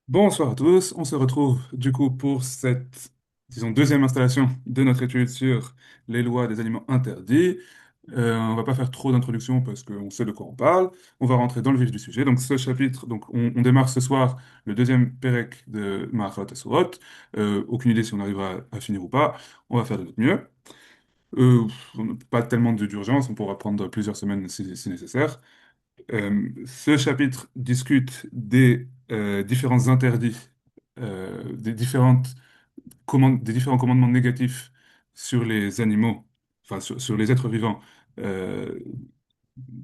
Bonsoir à tous, on se retrouve du coup pour cette, disons, deuxième installation de notre étude sur les lois des aliments interdits. On va pas faire trop d'introduction parce qu'on sait de quoi on parle. On va rentrer dans le vif du sujet. Donc ce chapitre, donc on démarre ce soir le deuxième pérec de Maharot Asurot. Aucune idée si on arrivera à finir ou pas. On va faire de notre mieux. On n'a pas tellement d'urgence, on pourra prendre plusieurs semaines si nécessaire. Ce chapitre discute des différents interdits, des différents commandements négatifs sur les animaux, enfin sur les êtres vivants, euh,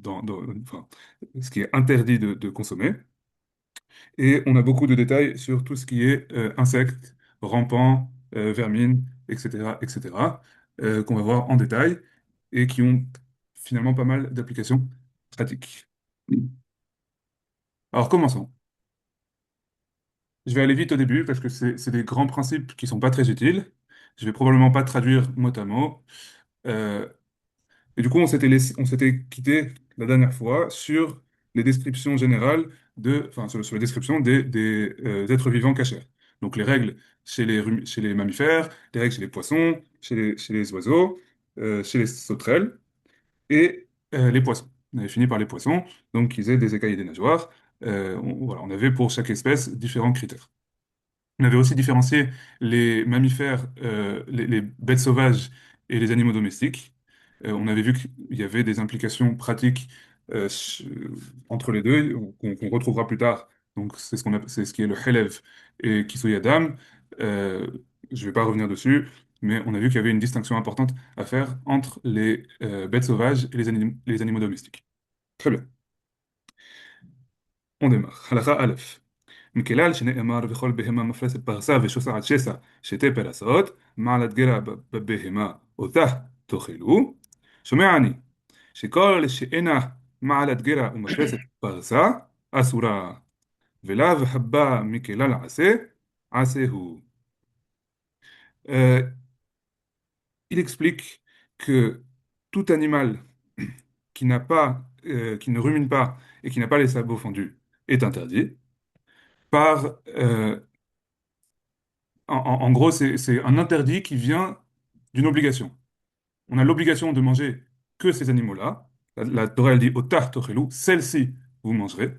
enfin, ce qui est interdit de consommer. Et on a beaucoup de détails sur tout ce qui est insectes, rampants, vermines, etc., etc., qu'on va voir en détail et qui ont finalement pas mal d'applications pratiques. Alors commençons. Je vais aller vite au début parce que c'est des grands principes qui sont pas très utiles. Je vais probablement pas traduire mot à mot. Euh, et du coup, on s'était quitté la dernière fois sur les descriptions générales enfin, sur les descriptions des êtres vivants cachés. Donc les règles chez les mammifères, les règles chez les poissons, chez les oiseaux, chez les sauterelles et les poissons. On avait fini par les poissons, donc ils aient des écailles et des nageoires. Voilà, on avait pour chaque espèce différents critères. On avait aussi différencié les mammifères, les bêtes sauvages et les animaux domestiques. On avait vu qu'il y avait des implications pratiques entre les deux qu'on retrouvera plus tard. Donc c'est ce qui est le Helev et Kisoy Adam. Euh, je ne vais pas revenir dessus, mais on a vu qu'il y avait une distinction importante à faire entre les bêtes sauvages et les animaux domestiques. Très bien, on démarre. Halakha Aleph. מכלל שנאמר וכל בהמה מפרסת פרסה ושוסעת שסע שתי פרסות מעלת גרה בבהמה אותה תאכלו. שומע אני שכל שאינה מעלת גרה ומפרסת פרסה אסורה ולאו הבא מכלל עשה עשהו. Euh, il explique que tout animal qui ne rumine pas et qui n'a pas les sabots fendus est interdit par en gros, c'est un interdit qui vient d'une obligation. On a l'obligation de manger que ces animaux-là. La Torah, elle dit Otah tochelu, celle-ci, vous mangerez.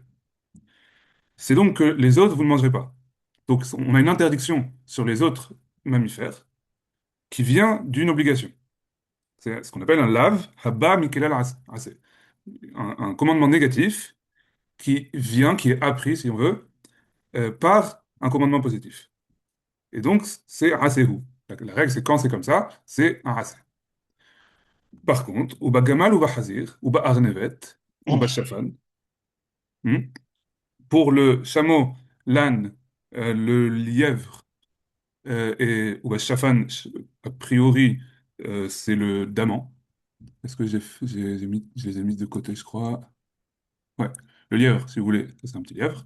C'est donc que les autres, vous ne mangerez pas. Donc, on a une interdiction sur les autres mammifères qui vient d'une obligation. C'est ce qu'on appelle un lav, haba mikelal aseh. Un commandement négatif qui est appris, si on veut, par un commandement positif. Et donc, c'est asehu. La règle, c'est quand c'est comme ça, c'est un aseh. Par contre, ou gamal ou hazir, ou arnevet, ou shafan, hmm, pour le chameau, l'âne, le lièvre et ou shafan, a priori, c'est le daman. Est-ce que je les ai mis de côté, je crois. Ouais, le lièvre, si vous voulez, ça, c'est un petit lièvre.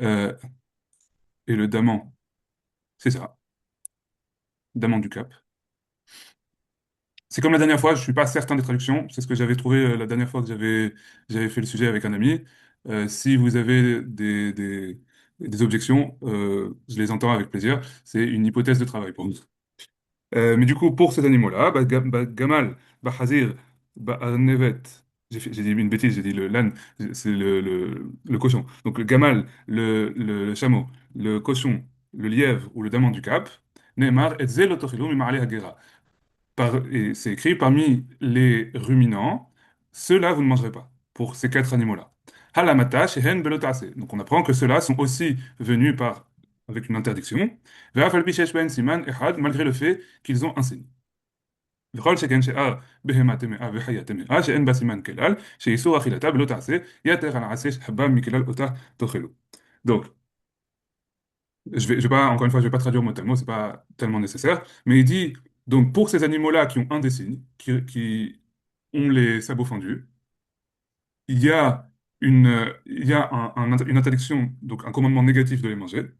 Euh, et le daman, c'est ça, daman du Cap. C'est comme la dernière fois, je suis pas certain des traductions. C'est ce que j'avais trouvé la dernière fois que j'avais fait le sujet avec un ami. Si vous avez des objections, je les entends avec plaisir. C'est une hypothèse de travail pour nous. Mais du coup, pour ces animaux-là, gamal, hazir, arnevet, j'ai dit une bêtise, j'ai dit le l'âne, c'est le cochon. Donc le gamal, le chameau, le cochon, le lièvre ou le daman du Cap, Neymar, et zel otochilou mima'aleh hagera. Et c'est écrit parmi les ruminants, ceux-là vous ne mangerez pas, pour ces quatre animaux-là. Halamata, shehen, belotase. Donc on apprend que ceux-là sont aussi venus avec une interdiction. Ve'afal pi shesh ben siman ehad, malgré le fait qu'ils ont un signe. וכל שכן שאר בהמה טמאה וחיה טמאה שאין בה סימן כלל, שאיסור אכילתה ולא תעשה, יתר על העשה שחבא מכלל אותה תאכלו. Donc, je vais pas, encore une fois, je vais pas traduire mot à mot, c'est pas tellement nécessaire, mais il dit, donc pour ces animaux-là qui ont un des signes, qui ont les sabots fendus, il y a il y a une interdiction, donc un commandement négatif de les manger,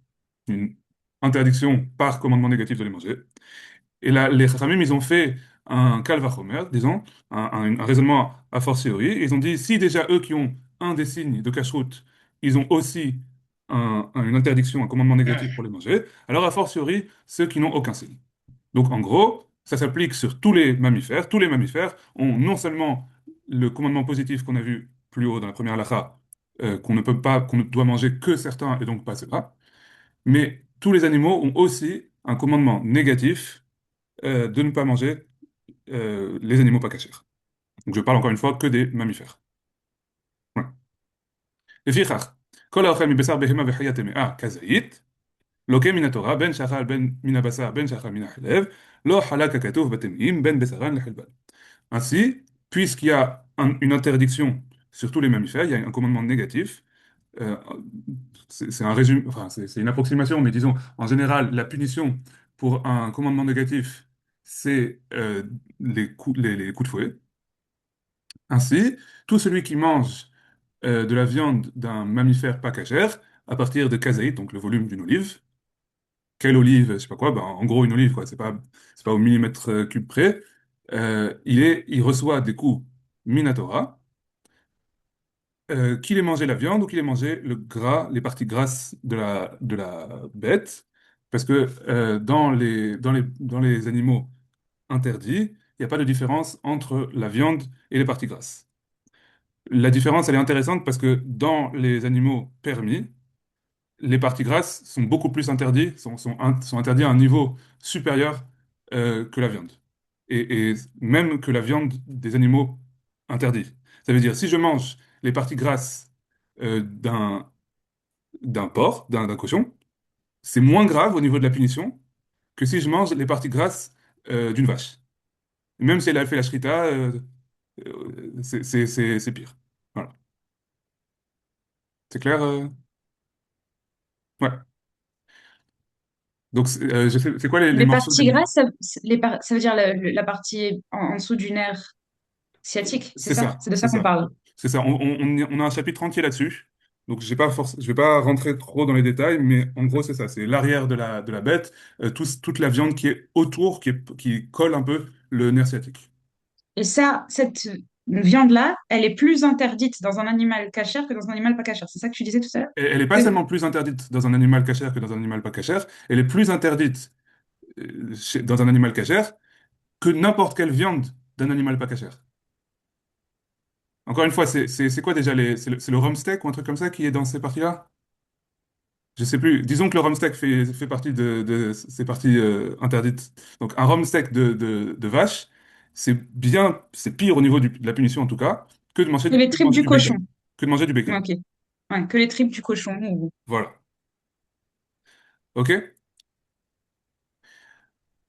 une interdiction par commandement négatif de les manger. Et là, les Chachamim, ils ont fait un kalvachomer, disons, un raisonnement a fortiori. Ils ont dit, si déjà eux qui ont un des signes de cacheroute, ils ont aussi une interdiction, un commandement négatif pour les manger, alors a fortiori ceux qui n'ont aucun signe. Donc en gros, ça s'applique sur tous les mammifères. Tous les mammifères ont non seulement le commandement positif qu'on a vu plus haut dans la première halakha, qu'on ne peut pas, qu'on ne doit manger que certains et donc pas ceux-là, mais tous les animaux ont aussi un commandement négatif de ne pas manger les animaux pas cachers. Donc je parle encore une fois que des mammifères. Voilà. לפיכך, כל האוכל מבשר בהמה וחיה טמאה כזית, לוקה מן התורה בין שאכל בין מן הבשר בין שאכל מן החלב, לא חלק ככתוב בתמאים בין בשרן לחלבן. Ainsi, puisqu'il y a une interdiction sur tous les mammifères, il y a un commandement négatif. euh, c'est un résumé, enfin c'est une approximation, mais disons en général la punition pour un commandement négatif, c'est les coups de fouet. Ainsi, tout celui qui mange de la viande d'un mammifère pas cachère, à partir de kazaït, donc le volume d'une olive. Quelle olive, je sais pas quoi, ben, en gros une olive, quoi, c'est pas au millimètre cube près. Il reçoit des coups minatora, qu'il ait mangé la viande ou qu'il ait mangé le gras, les parties grasses de la bête, parce que dans les animaux interdits, il n'y a pas de différence entre la viande et les parties grasses. La différence, elle est intéressante parce que dans les animaux permis, les parties grasses sont beaucoup plus interdites, sont interdits à un niveau supérieur que la viande. Et même que la viande des animaux interdits. Ça veut dire, si je mange les parties grasses d'un porc, d'un cochon, c'est moins grave au niveau de la punition que si je mange les parties grasses d'une vache. Même si elle a fait la shrita, c'est pire. Voilà. C'est clair? Ouais. Donc, c'est quoi les Les morceaux parties d'animaux? grasses, ça veut dire la partie en dessous du nerf sciatique, c'est C'est ça? ça, C'est de c'est ça qu'on ça. parle. C'est ça. On a un chapitre entier là-dessus. Donc, je vais pas rentrer trop dans les détails, mais en gros, c'est ça. C'est l'arrière de la bête, toute la viande qui est autour, qui colle un peu le nerf sciatique. Et ça, cette viande-là, elle est plus interdite dans un animal cachère que dans un animal pas cachère. C'est ça que tu disais tout à l'heure? Et elle n'est pas Que- seulement plus interdite dans un animal cachère que dans un animal pas cachère, elle est plus interdite dans un animal cachère que n'importe quelle viande d'un animal pas cachère. Encore une fois, c'est quoi déjà c'est le rump steak ou un truc comme ça qui est dans ces parties-là? Je sais plus. Disons que le rumsteak fait partie de ces parties interdites. Donc un rumsteak de vache, c'est pire au niveau de la punition en tout cas, que de manger, Que les que de tripes manger du du cochon. bacon. Que de manger du bacon. Ok. Ouais, que les tripes du cochon. Voilà. OK?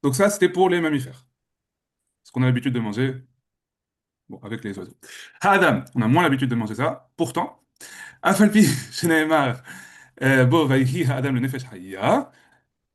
Donc ça, c'était pour les mammifères. Ce qu'on a l'habitude de manger, bon, avec les oiseaux. Adam, on a moins l'habitude de manger ça. Pourtant, Afalpi, Shneimar, Bo, Vaihi, Adam, le Nefesh Hayya.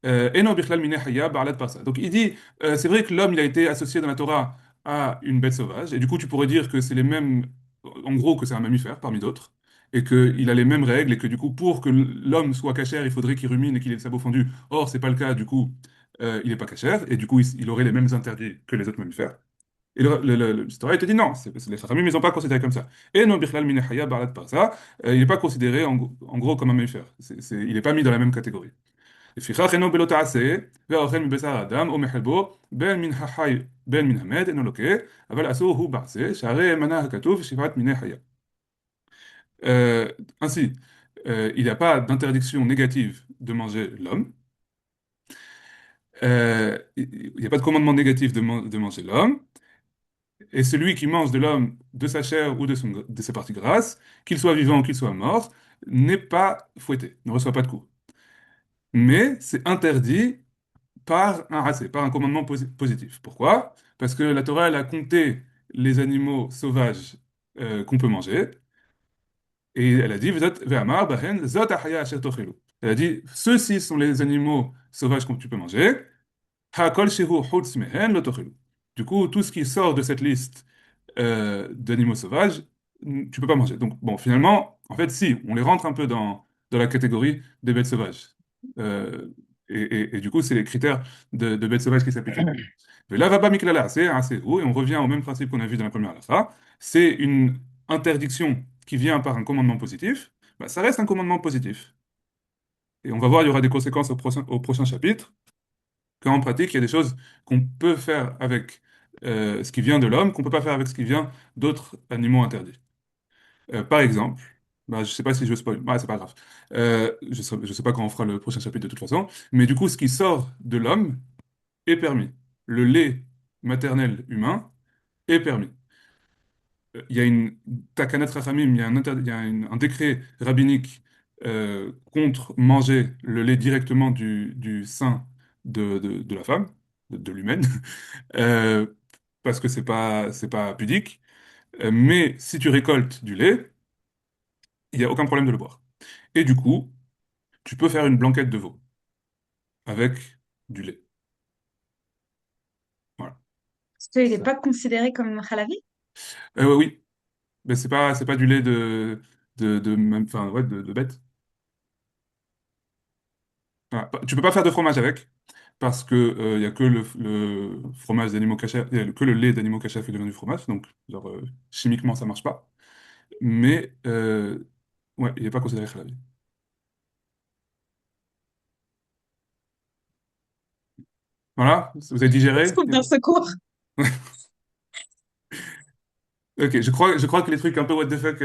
Eno bichlal minei haya ba'alat parsa. Donc il dit, c'est vrai que l'homme il a été associé dans la Torah à une bête sauvage, et du coup tu pourrais dire que c'est les mêmes, en gros que c'est un mammifère parmi d'autres, et qu'il a les mêmes règles, et que du coup pour que l'homme soit cachère, il faudrait qu'il rumine et qu'il ait le sabot fendu. Or c'est pas le cas, du coup il est pas cachère, et du coup il aurait les mêmes interdits que les autres mammifères. Et le Torah il te dit non, les Chachamim ils n'ont pas considéré comme ça. Eno bichlal minei haya ba'alat parsa, il n'est pas considéré en gros comme un mammifère. Il n'est pas mis dans la même catégorie. לפיכך אינו בלא תעשה, והאוכל מבשר אדם או מחלבו, בין מן החי בין מן המת, אינו לוקה, אבל אסור הוא בעשה, שהרי מנה הכתוב שבעת מיני חיה. Ainsi, il n'y a pas d'interdiction négative de manger l'homme, il n'y a pas de commandement négatif de manger l'homme, et celui qui mange de l'homme, de sa chair ou de ses parties grasses, qu'il soit vivant ou qu'il soit mort, n'est pas fouetté, ne reçoit pas de coups. Mais c'est interdit par un racé, par un commandement positif. Pourquoi? Parce que la Torah, elle a compté les animaux sauvages qu'on peut manger, et elle a dit, Ve'amar bahen zot ahaya asher tochelu. Elle a dit, ceux-ci sont les animaux sauvages que tu peux manger, ha'kol shehu chutz mehen lo tochelu. Du coup, tout ce qui sort de cette liste d'animaux sauvages, tu peux pas manger. Donc, bon, finalement, en fait, si, on les rentre un peu dans la catégorie des bêtes sauvages. Euh, et du coup, c'est les critères de bêtes sauvages qui s'appliquent. Mais là, va pas miklala, c'est assez haut, et on revient au même principe qu'on a vu dans la première halakha. C'est une interdiction qui vient par un commandement positif, bah, ça reste un commandement positif. Et on va voir, il y aura des conséquences au prochain chapitre, qu'en pratique, il y a des choses qu'on peut faire avec ce qui vient de l'homme, qu'on peut pas faire avec ce qui vient d'autres animaux interdits. Par exemple, bah, je sais pas si je spoil, bah, c'est pas grave. Je sais pas quand on fera le prochain chapitre de toute façon, mais du coup, ce qui sort de l'homme est permis. Le lait maternel humain est permis. Il y a une Takanat Rachamim, il y a il y a un décret rabbinique contre manger le lait directement du sein de la femme, de l'humaine, euh, parce que c'est pas pudique. Mais si tu récoltes du lait, il n'y a aucun problème de le boire. Et du coup, tu peux faire une blanquette de veau avec du lait. Voilà. Parce qu'il n'est Ça. pas considéré comme halavi. Oui, mais c'est pas du lait enfin, ouais, de bête. Voilà. Tu peux pas faire de fromage avec, parce que il y a que le fromage d'animaux cachers, il y a que le lait d'animaux cachers qui devient du fromage, donc genre, chimiquement ça marche pas. Mais ouais, il n'est pas considéré halal. Voilà, vous avez Est-ce digéré? qu'on vient secours? Ok, je crois que les trucs un peu what the fuck,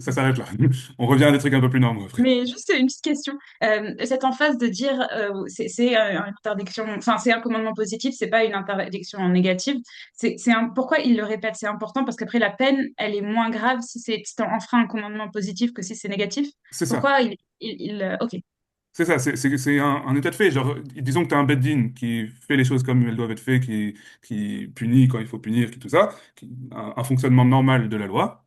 ça s'arrête là. On revient à des trucs un peu plus normaux après. Mais juste une petite question. Cette emphase de dire c'est une interdiction, enfin c'est un commandement positif, c'est pas une interdiction négative. Pourquoi il le répète? C'est important parce qu'après la peine, elle est moins grave si t'en enfreint un commandement positif que si c'est négatif. C'est ça. Pourquoi ok. C'est ça, c'est un état de fait. Genre, disons que tu as un Beddin qui fait les choses comme elles doivent être faites, qui punit quand il faut punir, qui tout ça, un fonctionnement normal de la loi.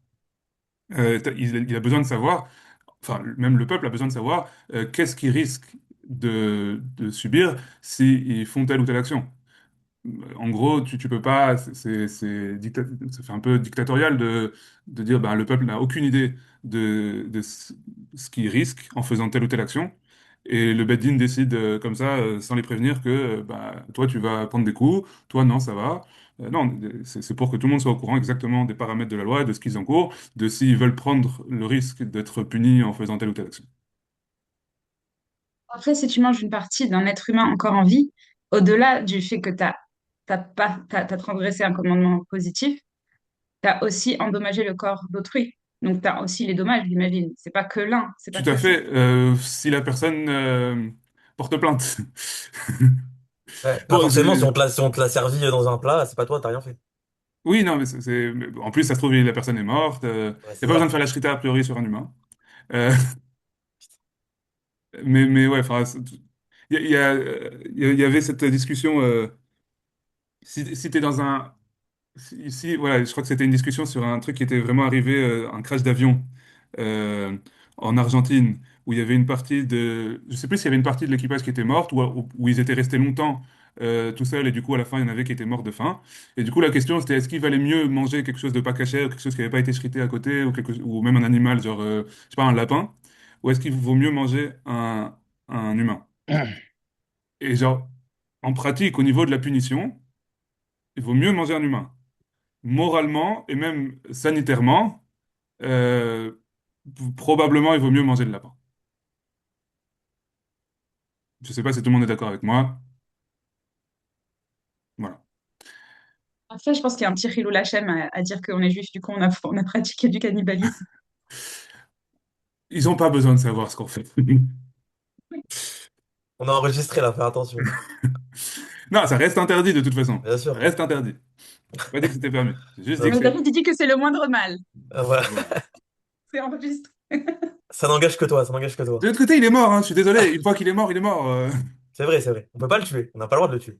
Il a besoin de savoir, enfin, même le peuple a besoin de savoir qu'est-ce qu'il risque de subir s'ils font telle ou telle action. En gros, tu peux pas, ça fait un peu dictatorial de dire ben, le peuple n'a aucune idée de ce qu'il risque en faisant telle ou telle action. Et le Beddin décide comme ça, sans les prévenir, que bah, toi tu vas prendre des coups, toi non, ça va. Non, c'est pour que tout le monde soit au courant exactement des paramètres de la loi, de ce qu'ils encourent, de s'ils veulent prendre le risque d'être punis en faisant telle ou telle action. Après, si tu manges une partie d'un être humain encore en vie, au-delà du fait que t'as transgressé un commandement positif, tu as aussi endommagé le corps d'autrui. Donc, tu as aussi les dommages, j'imagine. C'est pas que l'un, c'est Tout pas à que ça. fait, si la personne porte plainte. Ouais, pas Bon, forcément, si on te l'a servi dans un plat, c'est pas toi, t'as rien fait. oui, non, mais mais en plus, ça se trouve, la personne est morte. Il Ouais, n'y a c'est pas besoin de ça. faire la shrita a priori sur un humain. Euh, mais ouais, enfin, il y avait cette discussion. Si tu es dans un. Voilà, je crois que c'était une discussion sur un truc qui était vraiment arrivé, un crash d'avion euh, en Argentine, où il y avait une partie de. Je sais plus s'il y avait une partie de l'équipage qui était morte, ou ils étaient restés longtemps tout seuls, et du coup, à la fin, il y en avait qui étaient morts de faim. Et du coup, la question, c'était est-ce qu'il valait mieux manger quelque chose de pas caché, ou quelque chose qui n'avait pas été shrité à côté, ou même un animal, genre, je sais pas, un lapin, ou est-ce qu'il vaut mieux manger un humain? Et genre, en pratique, au niveau de la punition, il vaut mieux manger un humain. Moralement et même sanitairement, euh, probablement il vaut mieux manger le lapin. Je sais pas si tout le monde est d'accord avec moi. Voilà. Après, je pense qu'il y a un petit Hilou Lachem à dire qu'on est juif, du coup, on a pratiqué du cannibalisme. Ils ont pas besoin de savoir ce qu'on fait. On a enregistré là, fais attention. Non, ça reste interdit de toute façon. Bien Ça sûr. reste interdit. J'ai pas dit que c'était permis. J'ai juste dit que Ok. Mais David, il dit que c'est le moindre mal. Voilà. voilà. C'est enregistré. Ça n'engage que toi, ça n'engage que De toi. l'autre côté, il est mort, hein, je suis désolé. Une fois qu'il est mort, il est mort. C'est vrai, c'est vrai. On peut pas le tuer. On n'a pas le droit de le tuer.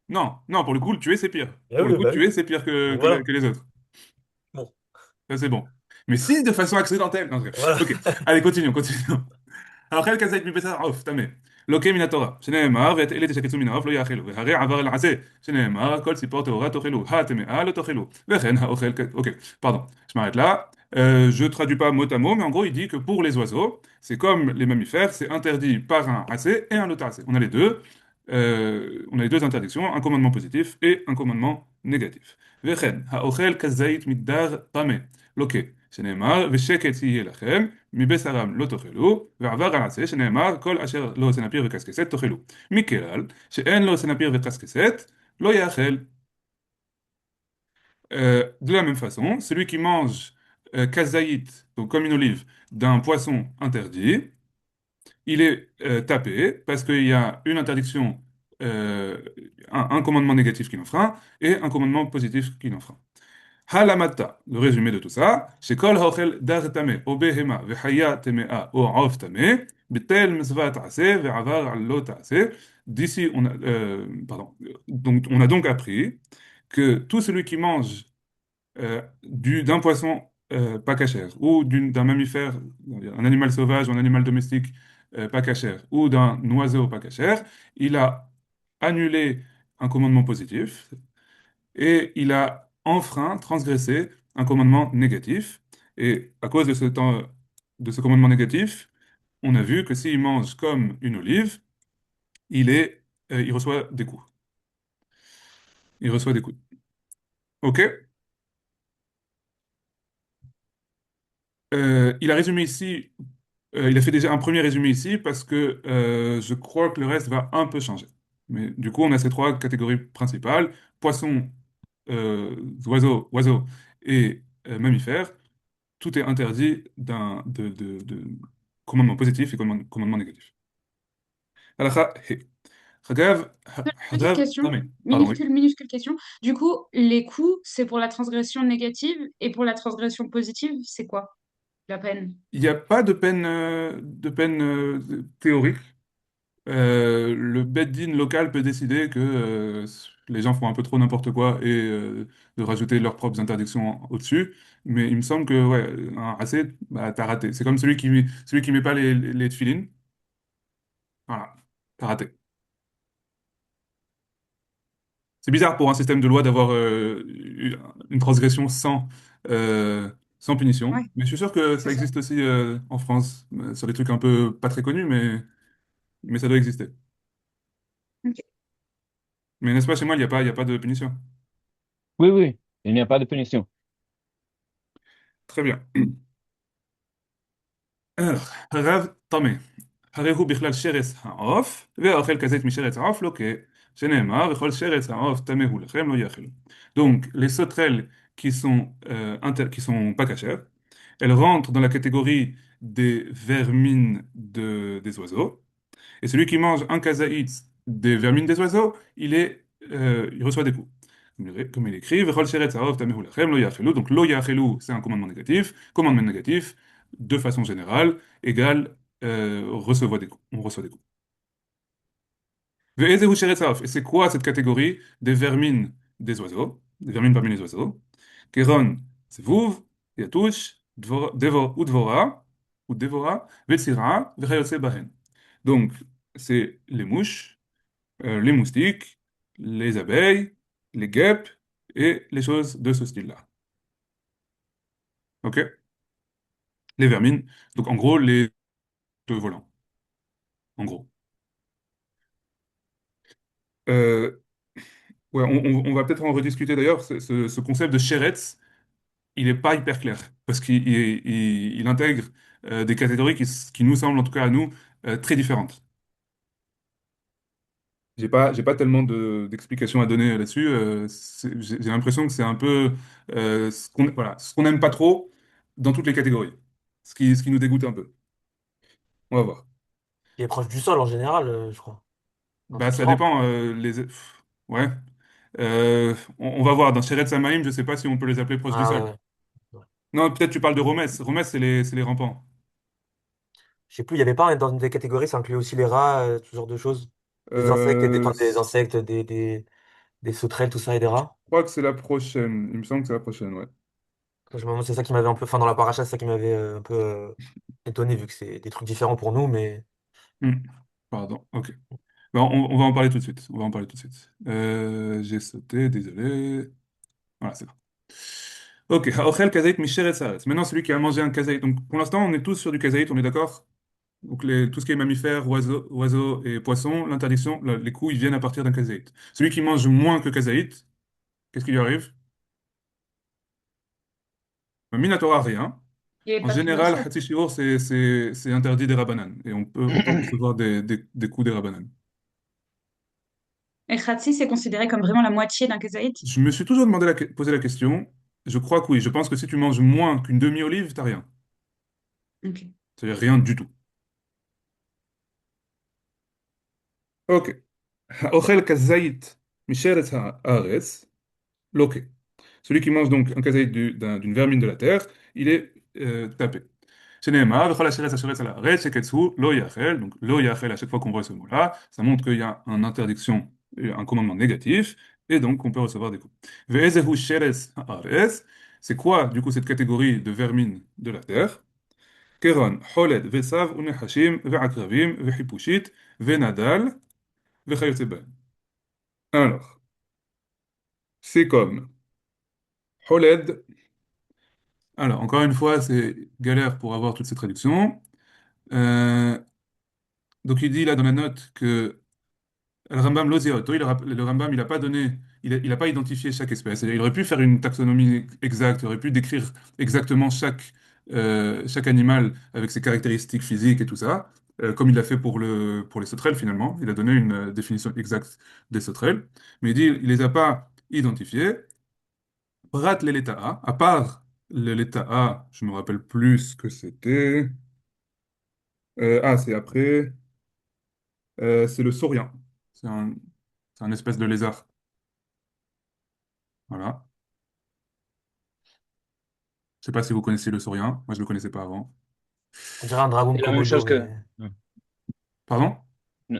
Non, non, pour le coup, le tuer, c'est pire. Eh Pour le oui, coup, le bah oui. tuer, c'est pire Donc voilà. que les autres. Bon, Ça, c'est bon. Mais si de façon accidentelle. Non, voilà. ok, allez, continuons. האוכל כזית מבשר עוף, טמא. לוקה מן התורה, שנאמר, ואת אלה תשקצו מן העוף לא יאכלו, והרי עבר אל עשה, שנאמר, כל ציפור טהורה תאכלו, הטמאה לא תאכלו, וכן האוכל Ok, pardon, je m'arrête là. Je traduis pas mot à mot, mais en gros, il dit que pour les oiseaux, c'est comme les mammifères, c'est interdit par un assez et un autre assez. On a les deux. On a les deux interdictions, un commandement positif et un commandement négatif. וכן, האוכל כזית מדבר טמא. לוקה, שנאמר, ושקט יהיה לכם, מבשרם לא תאכלו, ועבר על עשה, שנאמר, כל אשר לא סנפיר וקשקשת תאכלו. מכלל שאין לו סנפיר וקשקשת, לא יאכל. De la même façon, celui qui mange kazaït, donc comme une olive, d'un poisson interdit, il est tapé parce qu'il y a une interdiction, un commandement négatif qui l'enfreint et un commandement positif qui l'enfreint. Halamata, le résumé de tout ça, c'est kol haochel dar tameh, o behema, vechaya temea, o aof tameh, betel mezva ta'aseh, ve'avar al lo ta'aseh. D'ici, donc, on a donc appris que tout celui qui mange d'un poisson pas cachère, ou d'un mammifère, un animal sauvage ou un animal domestique pas cachère, ou d'un oiseau pas cachère, il a annulé un commandement positif et il a enfreint, transgressé un commandement négatif. Et à cause de de ce commandement négatif, on a vu que s'il mange comme une olive, il reçoit des coups. Il reçoit des coups. OK? Il a résumé ici, il a fait déjà un premier résumé ici parce que je crois que le reste va un peu changer. Mais du coup, on a ces trois catégories principales, poissons, oiseaux et mammifères. Tout est interdit de commandement positif et commandement négatif. Halakha he. Hagav, Petite hagav, question, non mais, pardon, oui. minuscule question. Du coup, les coups, c'est pour la transgression négative et pour la transgression positive, c'est quoi la peine? Il n'y a pas de peine théorique. Le Beddin local peut décider que les gens font un peu trop n'importe quoi et de rajouter leurs propres interdictions au-dessus. Mais il me semble que ouais, un assez, bah, t'as raté. C'est comme celui qui met pas les tefilines. Voilà, t'as raté. C'est bizarre pour un système de loi d'avoir une transgression sans punition. Ouais, Mais je suis sûr que c'est ça ça. existe aussi en France, sur des trucs un peu pas très connus, mais ça doit exister. Ok. Mais n'est-ce pas, chez moi, il y a pas de punition. Oui, oui, il n'y a pas de punition. Très bien. Alors, Rav Tameh. הרי הוא בכלל שרץ העוף, והאוכל כזית משרץ העוף לא שנאמר, וכל שרץ העוף טמא הוא לכם, לא יאכלו. Donc, les sauterelles qui sont pas cachères, elles rentrent dans la catégorie des vermines des oiseaux. Et celui qui mange un kazaït des vermines des oiseaux, il reçoit des coups. Comme il écrit, V'chol sheret tzarov tamehu lachem, lo yachelu. Donc, lo yachelu, c'est un commandement négatif. Commandement négatif, de façon générale, égale recevoir des coups. On reçoit des coups. Ve'ezehu sheret tzarov. Et c'est quoi cette catégorie des vermines des oiseaux, des vermines parmi les oiseaux? Keron, zvuv, yatush, ou devora, vetzira, v'chayotse bahen. Donc, c'est les mouches, les moustiques, les abeilles, les guêpes et les choses de ce style-là. OK? Les vermines. Donc, en gros, les œufs volants. En gros. Euh, ouais, on va peut-être en rediscuter d'ailleurs. Ce concept de Sheretz, il n'est pas hyper clair parce qu'il intègre des catégories qui nous semblent, en tout cas à nous, très différentes. J'ai pas tellement d'explications à donner là-dessus. J'ai l'impression que c'est un peu voilà, ce qu'on n'aime pas trop dans toutes les catégories. Ce qui nous dégoûte un peu. On va voir. Il est proche du sol en général, je crois. Dans tout Bah, ce qui ça rentre. dépend. Ouais. On va voir. Dans Sheret Samaïm, je sais pas si on peut les appeler proches du Ah ouais, sol. ouais. Ouais. Non, peut-être tu parles de Romès. Romès, c'est les rampants. Je sais plus, il y avait pas dans une des catégories, ça inclut aussi les rats, tout ce genre de choses. Des insectes, Euh, des je insectes, des sauterelles, tout ça, et des rats. crois que c'est la prochaine. Il me semble que c'est la prochaine, ouais. C'est ça qui m'avait un peu, enfin dans la paracha, c'est ça qui m'avait un peu étonné, vu que c'est des trucs différents pour nous, mais Hmm. Pardon. Ok. Bon, on va en parler tout de suite. On va en parler tout de suite. J'ai sauté, désolé. Voilà, c'est bon. Ok, Haochel Kazaït Misheret Saretz. Maintenant, celui qui a mangé un kazaït. Donc, pour l'instant, on est tous sur du kazaït, on est d'accord? Donc, tout ce qui est mammifères, oiseaux et poissons, l'interdiction, les coups, ils viennent à partir d'un kazaït. Celui qui mange moins que kazaït, qu'est-ce qui lui arrive? Minatora, rien. Il n'y avait En pas plus général, recettes. Hatsi Shiur, c'est interdit des Rabbanan. Et on peut recevoir des coups des Rabbanan. Et Khatsi, c'est considéré comme vraiment la moitié d'un kezaït. Je me suis toujours posé la question. Je crois que oui. Je pense que si tu manges moins qu'une demi-olive, t'as rien. Ok. C'est-à-dire rien du tout. Ok. Ochel kazayit misheretz haaretz, loke. Celui qui mange donc un kazaït d'une vermine de la terre, il est tapé. Shneimar, v'chol hasheret hasheretz al haaretz, sheketsu, lo yachel. Donc, lo yachel, à chaque fois qu'on voit ce mot-là, ça montre qu'il y a une interdiction, un commandement négatif, et donc on peut recevoir des coups. Ve'ezehu sheretz haaretz, c'est quoi, du coup, cette catégorie de vermine de la terre? Keron, holed, vesav, unechashim, ve'akravim, ve'hipushit, ve'nadal, ve'chayotze ben. Alors, c'est comme holed. Alors, encore une fois, c'est galère pour avoir toutes ces traductions. Euh, donc, il dit là dans la note que le Rambam Loziaoto, le Rambam, il n'a pas donné, il a pas identifié chaque espèce. Il aurait pu faire une taxonomie exacte, il aurait pu décrire exactement chaque animal avec ses caractéristiques physiques et tout ça, comme il l'a fait pour les sauterelles finalement. Il a donné une définition exacte des sauterelles, mais il dit il les a pas identifiés. Prat l'eleta'a, à part l'eleta'a, je me rappelle plus ce que c'était. C'est après, c'est le saurien. C'est un, c'est un espèce de lézard. Voilà. Je sais pas si vous connaissez le saurien. Moi, je le connaissais pas avant. On dirait un dragon de C'est la même Komodo, chose que. mais. Non. Pardon? Non.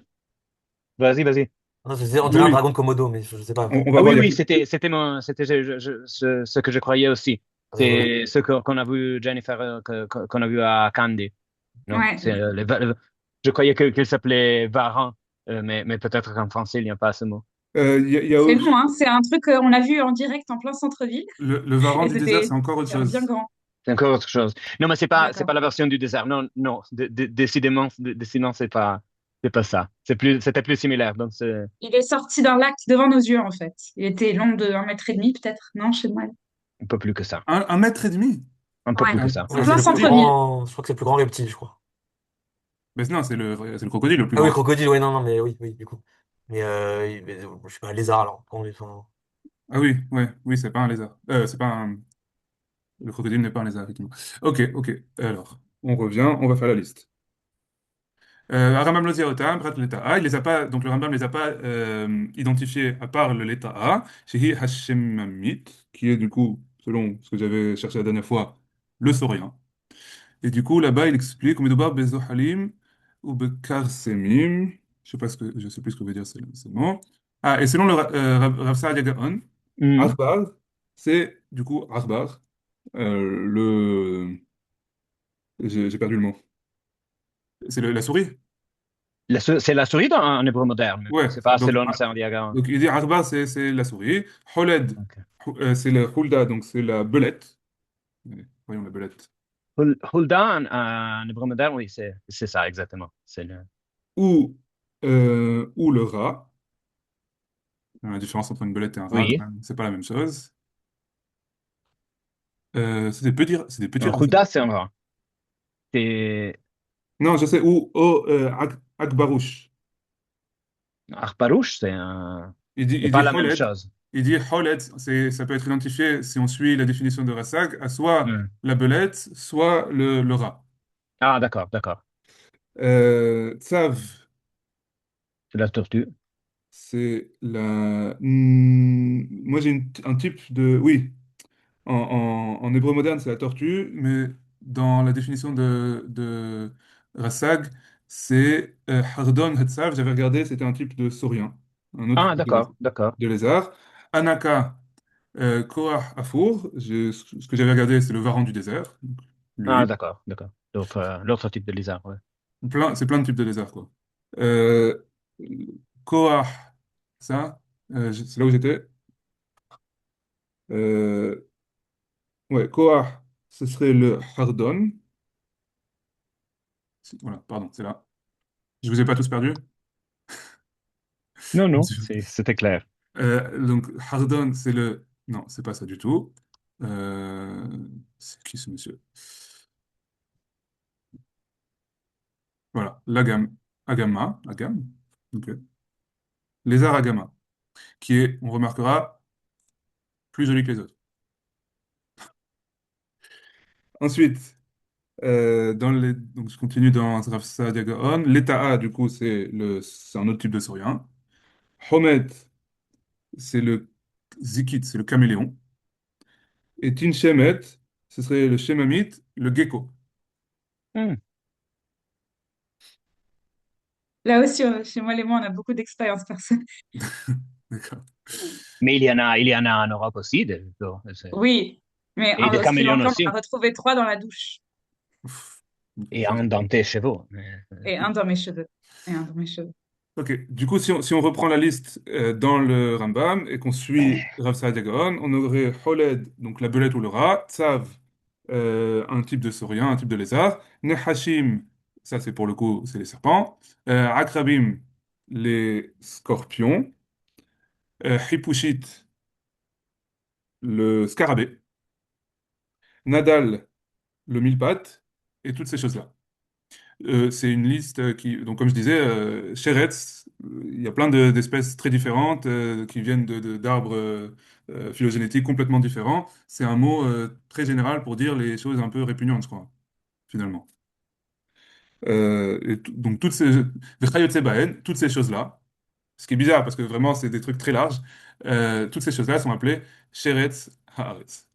Vas-y, vas-y. Non, je disais, on Oui, dirait un oui. dragon de Komodo, mais je sais pas. On va Ah voir. oui, Il y a oui, plus- c'était ce que je croyais aussi. Voilà. C'est ce qu'on a vu, Jennifer, qu'on a vu à Candy. Non, Ouais. c'est je croyais qu'il s'appelait Varan, mais peut-être qu'en français, il n'y a pas ce mot. il y a C'est aussi- long, hein. C'est un truc qu'on a vu en direct en plein centre-ville. le varan Et du désert, c'est c'était encore autre bien chose. grand. C'est encore autre chose. Non, mais c'est D'accord. pas la version du désert. Non, non, décidément, c'est pas ça. C'était plus similaire. Donc, c'est Il est sorti d'un lac devant nos yeux, en fait. Il était long de 1,5 mètre, peut-être. Non, chez moi. un peu plus que ça. Un mètre et demi. Un peu Ouais. plus que ça. En Ouais, c'est plein le plus Crocodile. centre-ville. grand. Je crois que c'est le plus grand reptile, je crois. Mais non, c'est le crocodile le plus Ah oui, grand. crocodile, oui, non, non, mais oui, oui, du coup. Mais, je sais pas, un lézard, alors. Ah oui, ouais, oui, c'est pas un lézard. C'est pas un... Le crocodile n'est pas un lézard, effectivement. Ok, ok. Alors, on revient, on va faire la liste. Rambam Lozia Otam, Prat l'État A, il les a pas, donc le Rambam les a pas identifiés à part le l'État A, Shehi Hashemamit, qui est du coup, selon ce que j'avais cherché la dernière fois, le saurien. Et du coup, là-bas, il explique, Umedobar Bezohalim ou Bekarsemim, je sais plus ce que veut dire ce mot. Ah, et selon le Rav Saadia Gaon, Mhm. Arbar, c'est du coup Arbar, le, j'ai perdu le mot. C'est la souris? C'est la souris en hébreu moderne. Ouais, C'est pas donc selon c'est un diagramme. Donc, il dit Arba, c'est la souris. Holed, Ok. c'est le Hulda, donc c'est la belette. Voyons la belette. Hulda en hébreu moderne, oui, c'est ça, exactement. C'est Ou le rat. La différence entre une belette et un rat, quand oui. même, c'est pas la même chose. C'est des petits rats. Hulda, c'est un rat. C'est Non, je sais. Akbarouche. Arparouche, c'est Il pas dit la même Holed. chose. Il dit Holed, ça peut être identifié, si on suit la définition de Rassag, à soit Hmm. la belette, soit le rat. Ah, d'accord, d'accord. Tsav, C'est la tortue. c'est la. Moi, j'ai un type de. Oui, en hébreu moderne, c'est la tortue, mais dans la définition de Rassag, c'est Hardon Hetzav. J'avais regardé, c'était un type de saurien, un autre Ah, type d'accord, d'accord. de lézard. Anaka, Koach Afour, ce que j'avais regardé, c'est le varan du désert, donc Ah, lui. d'accord, d'accord. L'autre type de lézard, ouais. C'est plein de types de lézards, quoi. Euh, Koach, ça, c'est là où j'étais. Euh, ouais, Koach, ce serait le Hardon. Voilà, pardon, c'est là. Je vous ai pas tous perdus? Non, non, c'était clair. Donc, Hardon, c'est le... Non, c'est pas ça du tout. Euh, C'est qui ce monsieur? l'agam, agam, ok, lézard agama, qui est, on remarquera, plus joli que les autres. Ensuite, donc je continue dans Rafsa Diagaon. L'état A, du coup, c'est un autre type de saurien. Homet, c'est le zikit, c'est le caméléon. Et Tinchemet, ce serait le shemamite, le gecko. Hmm. Là aussi, chez moi, les mots, on a beaucoup d'expérience personnelle. D'accord. Mais il y en a en Europe aussi, Oui, mais et des en Sri caméléons Lanka, on aussi, a retrouvé trois dans la douche. Ouf. Ok, et en dentés chez vous. Et un dans mes cheveux. Et un dans mes cheveux. Ok, du coup, si on reprend la liste dans le Rambam et qu'on suit Rav Saad Gaon, on aurait Holed, donc la belette ou le rat, Tsav, un type de saurien, un type de lézard, Nehashim, ça c'est pour le coup, c'est les serpents, Akrabim, les scorpions, Hipushit, le scarabée, Nadal, le mille-pattes, et toutes ces choses-là. C'est une liste qui, donc comme je disais, Sheretz, il y a plein d'espèces très différentes qui viennent d'arbres phylogénétiques complètement différents. C'est un mot très général pour dire les choses un peu répugnantes, je crois, finalement. Donc V'chayotse ba'en, toutes ces choses-là, ce qui est bizarre parce que vraiment c'est des trucs très larges, toutes ces choses-là sont appelées Sheretz Haaretz.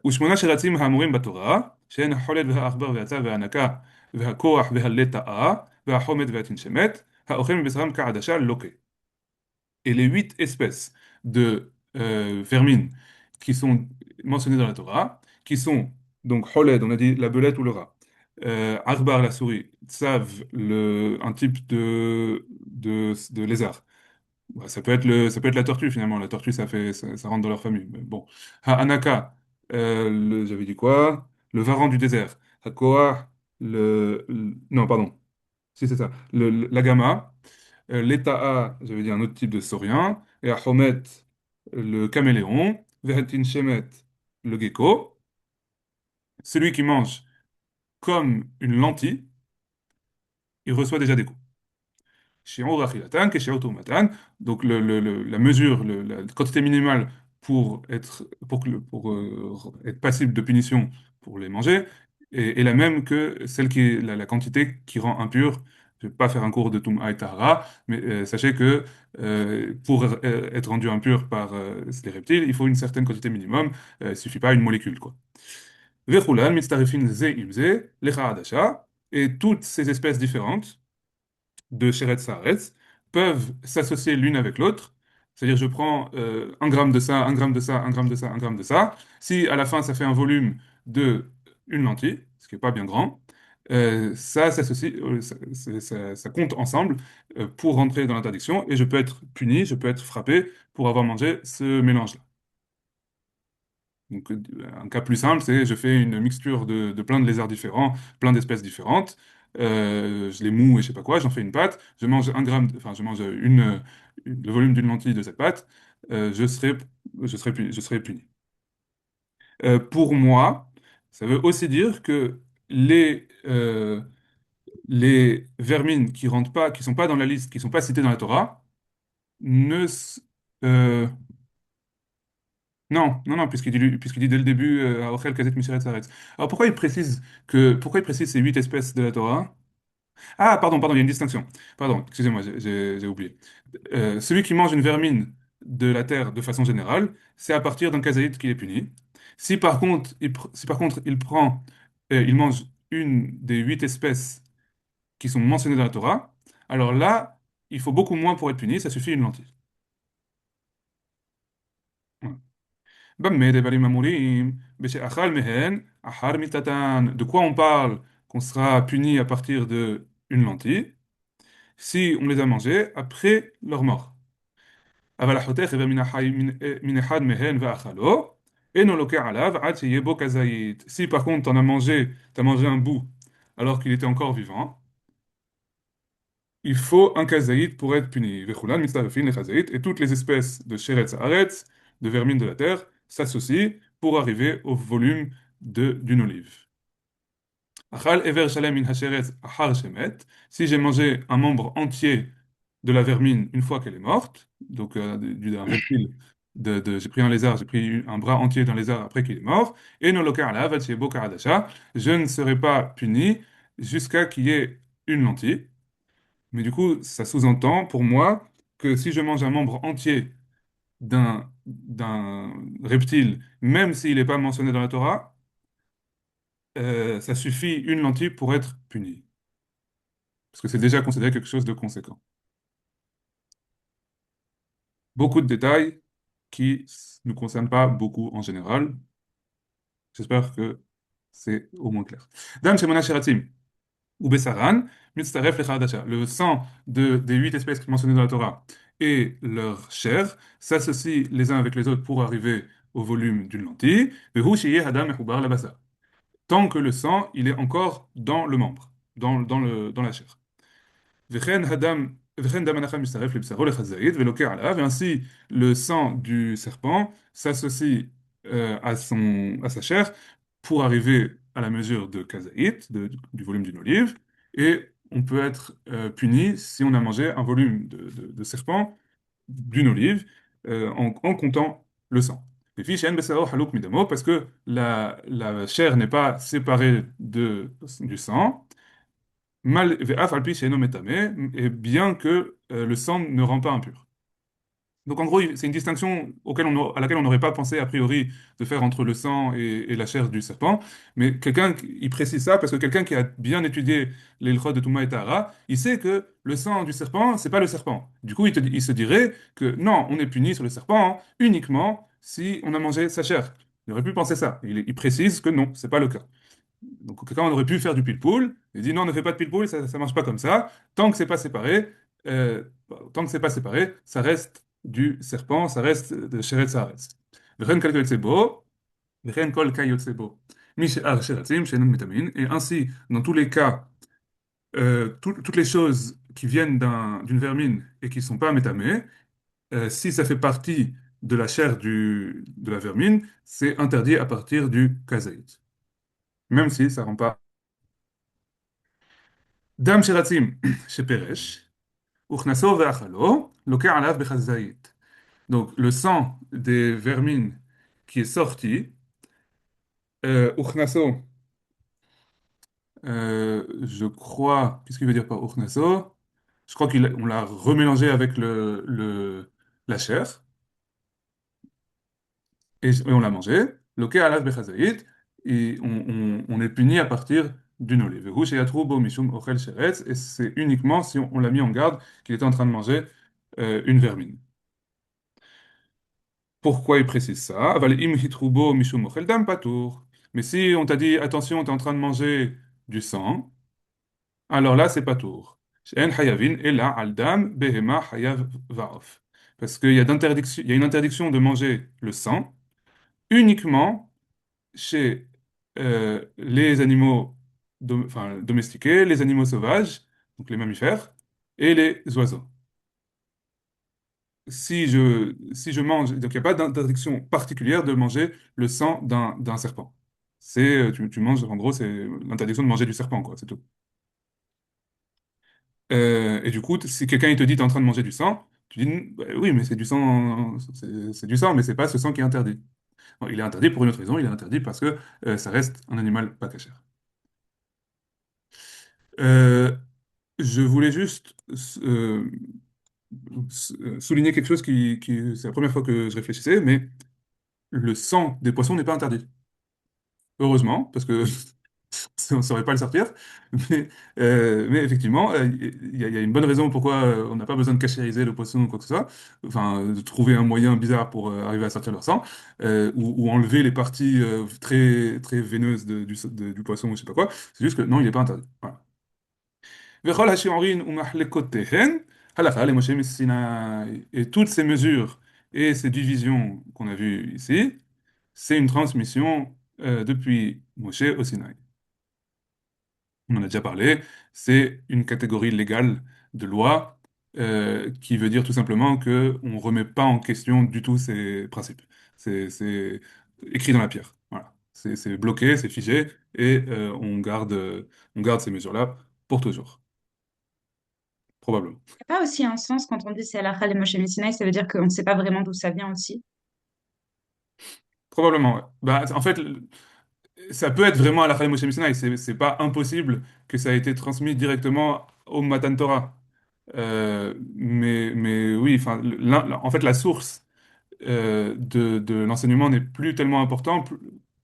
ושמונה שרצים האמורים בתורה, שהן החולד והעכבר והצב והנקה והכוח והלטאה והחומד והתנשמת, האוכל מבשרם כעדשה לוקה. Et les 8 espèces de vermines qui sont mentionnées dans la Torah, qui sont donc Holed, on a dit la belette ou le rat, Arbar, la souris, Tsav, un type de lézard. Ouais, ça peut être la tortue finalement. La tortue, ça rentre dans leur famille. Mais bon. Anaka, j'avais dit quoi? Le varan du désert. Hakoah, non, pardon. Si, c'est ça. L'agama. L'Eta'a, j'avais dit un autre type de saurien. Et Ahomet, le caméléon. Vehatin Shemet, le gecko. Celui qui mange comme une lentille, il reçoit déjà des coups. Shion rachilatan, keshiot umatan. Donc la mesure, la quantité minimale pour être passible de punition pour les manger est la même que celle qui est la quantité qui rend impur. Je ne vais pas faire un cours de Tum'a et Tahara, mais sachez que pour être rendu impur par les reptiles, il faut une certaine quantité minimum. Il ne suffit pas une molécule, quoi. Vechulan, mitztarefin ze im ze, lecha adasha, et toutes ces espèces différentes de Sheretz Saaretz peuvent s'associer l'une avec l'autre. C'est-à-dire, je prends 1 gramme de ça, 1 gramme de ça, 1 gramme de ça, 1 gramme de ça. Si à la fin, ça fait un volume de une lentille, ce qui n'est pas bien grand, ça s'associe, ça compte ensemble pour rentrer dans l'interdiction et je peux être puni, je peux être frappé pour avoir mangé ce mélange-là. Donc, un cas plus simple, c'est je fais une mixture de plein de lézards différents, plein d'espèces différentes. Je les moue et je sais pas quoi, j'en fais une pâte. Je mange 1 gramme, enfin, je mange le volume d'une lentille de cette pâte. Je serai puni. Pour moi, ça veut aussi dire que les vermines qui rentrent pas, qui sont pas dans la liste, qui sont pas citées dans la Torah, ne, s- euh, non, non, non, puisqu'il dit dès le début, Aochel, Kazet, Misheret, Saretz. Alors pourquoi il précise ces 8 espèces de la Torah? Ah, pardon, il y a une distinction. Pardon, excusez-moi, j'ai oublié. Celui qui mange une vermine de la terre de façon générale, c'est à partir d'un kazaït qu'il est puni. Si par contre il mange une des 8 espèces qui sont mentionnées dans la Torah, alors là, il faut beaucoup moins pour être puni, ça suffit une lentille. Voilà. بمّي دبريم أموريم بشي أخال مهن أحار ميتتان. De quoi on parle qu'on sera puni à partir de une lentille si on les a mangés après leur mort. אבל החותך איבר מן אחד מהן ואכלו, אינו לוקח עליו עד שיהיה בו כזית. Si par contre t'as mangé un bout alors qu'il était encore vivant, il faut un kazaït pour être puni. Vechulan mitzarefin le kazaït, et toutes les espèces de sheretz haaretz, de vermines de la terre, s'associent pour arriver au volume d'une olive. Achal ever shalem min hasheretz achar shemet. Si j'ai mangé un membre entier de la vermine une fois qu'elle est morte, donc d'un reptile, j'ai pris un lézard, j'ai pris un bras entier d'un lézard après qu'il est mort, et no loka alav ad shebo karadasha, je ne serai pas puni jusqu'à qu'il y ait une lentille. Mais du coup, ça sous-entend pour moi que si je mange un membre entier d'un reptile, même s'il n'est pas mentionné dans la Torah, ça suffit une lentille pour être puni. Parce que c'est déjà considéré quelque chose de conséquent. Beaucoup de détails qui ne nous concernent pas beaucoup en général. J'espère que c'est au moins clair. Dam Shemona Sheratim, ou Besaran, Mitzaref Lechadasha. Le sang des 8 espèces mentionnées dans la Torah et leur chair s'associent les uns avec les autres pour arriver au volume d'une lentille. Vehu Sheyeh Hadam Mechubar Labasa. Tant que le sang, il est encore dans le membre, dans la chair. Et ainsi, le sang du serpent s'associe à sa chair pour arriver à la mesure de kazaït, du volume d'une olive, et on peut être puni si on a mangé un volume de serpent d'une olive en comptant le sang. Parce que la chair n'est pas séparée du sang, ve'af al pi she'eino metame, et bien que le sang ne rend pas impur. Donc en gros, c'est une distinction à laquelle on n'aurait pas pensé a priori de faire entre le sang et la chair du serpent, mais il précise ça parce que quelqu'un qui a bien étudié les l'ilchot de Touma et Tahara, il sait que le sang du serpent, c'est pas le serpent. Du coup, il se dirait que non, on est puni sur le serpent uniquement si on a mangé sa chair. Il aurait pu penser ça. Il précise que non, c'est pas le cas. Donc, quelqu'un aurait pu faire du pile-poule. Il dit non, ne fais pas de pile-poule, ça ne marche pas comme ça. Tant que c'est pas séparé, euh, tant que c'est pas séparé, ça reste du serpent, ça reste de Sheret Saaretz. V'chen kol kayotzebo, v'chen kol kayotzebo. Mi she'ar sheratzim she'enon metamin. Et ainsi, dans tous les cas, toutes les choses qui viennent d'une vermine et qui ne sont pas métamées, si ça fait partie de la chair de la vermine, c'est interdit à partir du kazaït. Même si ça rend pas. דם שרצים שפרש, וכנסו ואכלו, לוקח עליו בחזאית. Donc, le sang des vermines qui est sorti, uchnaso, je crois, qu'est-ce qu'il veut dire par uchnaso? Je crois qu'on l'a remélangé avec la chair, et on l'a mangé. Loke alav bechazayit, et on est puni à partir d'une olive. Rouge et yatroubo mishum ochel sheretz, et c'est uniquement si on l'a mis en garde qu'il était en train de manger une vermine. Pourquoi il précise ça? Aval im hitroubo mishum ochel dam patour. Mais si on t'a dit, attention, tu es en train de manger du sang, alors là, c'est patour. She'en hayavin ela al dam behema hayav vaof. Parce il y a une interdiction de manger le sang uniquement chez les animaux enfin, domestiqués, les animaux sauvages, donc les mammifères, et les oiseaux. Si je mange, donc il n'y a pas d'interdiction particulière de manger le sang d'un serpent. Tu manges, en gros, c'est l'interdiction de manger du serpent, quoi, c'est tout. Et du coup, si quelqu'un il te dit, tu es en train de manger du sang, tu dis, bah oui, mais c'est du sang, c'est du sang, mais c'est pas ce sang qui est interdit. Bon, il est interdit pour une autre raison, il est interdit parce que ça reste un animal pas cachère. Euh, je voulais juste souligner quelque chose c'est la première fois que je réfléchissais, mais le sang des poissons n'est pas interdit. Heureusement, parce que on ne saurait pas le sortir. Mais, mais effectivement, il y a une bonne raison pourquoi on n'a pas besoin de cachériser le poisson ou quoi que ce soit. Enfin, de trouver un moyen bizarre pour arriver à sortir leur sang, ou enlever les parties très, très veineuses du poisson ou je sais pas quoi. C'est juste que non, il n'est pas interdit. Voilà. וכל השיעורין ומחלקותיהן, הלכה למשה מסיני. Et toutes ces mesures et ces divisions qu'on a vues ici, c'est une transmission depuis Moshe au Sinaï. On en a déjà parlé, c'est une catégorie légale de loi qui veut dire tout simplement que on remet pas en question du tout ces principes. C'est écrit dans la pierre. Voilà. C'est bloqué, c'est figé, et on garde ces mesures-là pour toujours, probablement. Il n'y a pas aussi un sens quand on dit c'est halakha les Moshe Messina, ça veut dire qu'on ne sait pas vraiment d'où ça vient aussi. Probablement, ouais. Bah, en fait, ça peut être vraiment à la Moshe Messina, et c'est pas impossible que ça ait été transmis directement au Matan Torah. Mais oui, enfin, en fait, la source de l'enseignement n'est plus tellement important.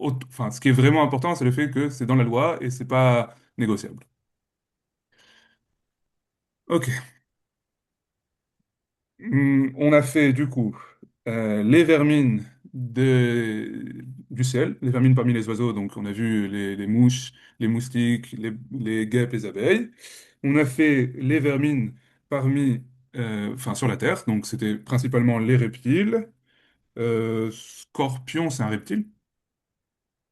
Enfin, ce qui est vraiment important, c'est le fait que c'est dans la loi et c'est pas négociable. Ok. On a fait du coup les vermines du ciel, les vermines parmi les oiseaux, donc on a vu les mouches, les moustiques, les guêpes, les abeilles. On a fait les vermines parmi, enfin sur la terre, donc c'était principalement les reptiles. Scorpion, c'est un reptile?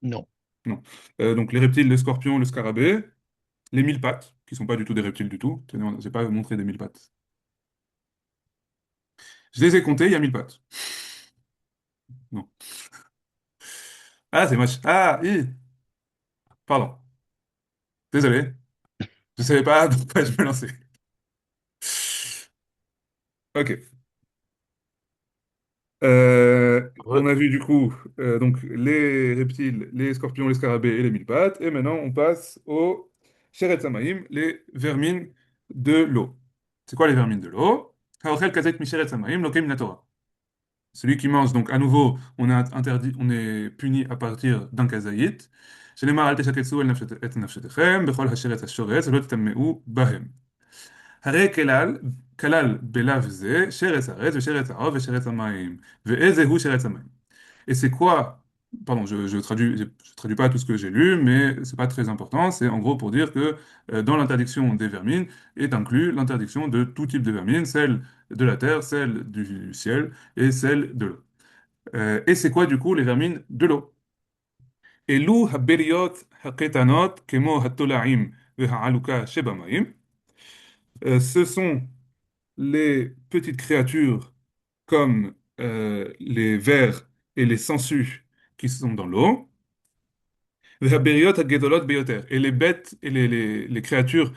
Non. Non. Donc les reptiles, les scorpions, le scarabée, les mille pattes, qui sont pas du tout des reptiles du tout. Tenez, j'ai pas montré des mille pattes. Je les ai comptés, il y a mille pattes. Non. Ah, c'est moche. Ah, pardon. Désolé. Je savais pas dans quoi je me lançais. Ok. On Re- a vu du coup donc les reptiles, les scorpions, les scarabées et les mille pattes. Et maintenant, on passe aux Sheret Samaïm, les vermines de l'eau. C'est quoi les vermines de l'eau? Haochel kazet misheret samaïm, lokem minatora. Celui qui mange, donc à nouveau, on est interdit, on est puni à partir d'un kazaït. שנאמר אל תשקצו את נפשתכם בכל השרץ השורץ ולא תטמאו בהם. הרי כלל בלאו זה שרץ הארץ ושרץ העוף ושרץ המים. ואיזה הוא שרץ המים? Et c'est quoi? Pardon, je traduis pas tout ce que j'ai lu, mais c'est pas très important. C'est en gros pour dire que dans l'interdiction des vermines est inclus l'interdiction de tout type de vermine, celle de la terre, celle du ciel et celle de l'eau. Et c'est quoi du coup les vermines de l'eau? אלו הבריות הקטנות כמו התולעים והעלוקה שבמים. Ce sont les petites créatures comme les vers et les sangsues qui sont dans l'eau. והבריות הגדולות ביותר. Et les bêtes et les créatures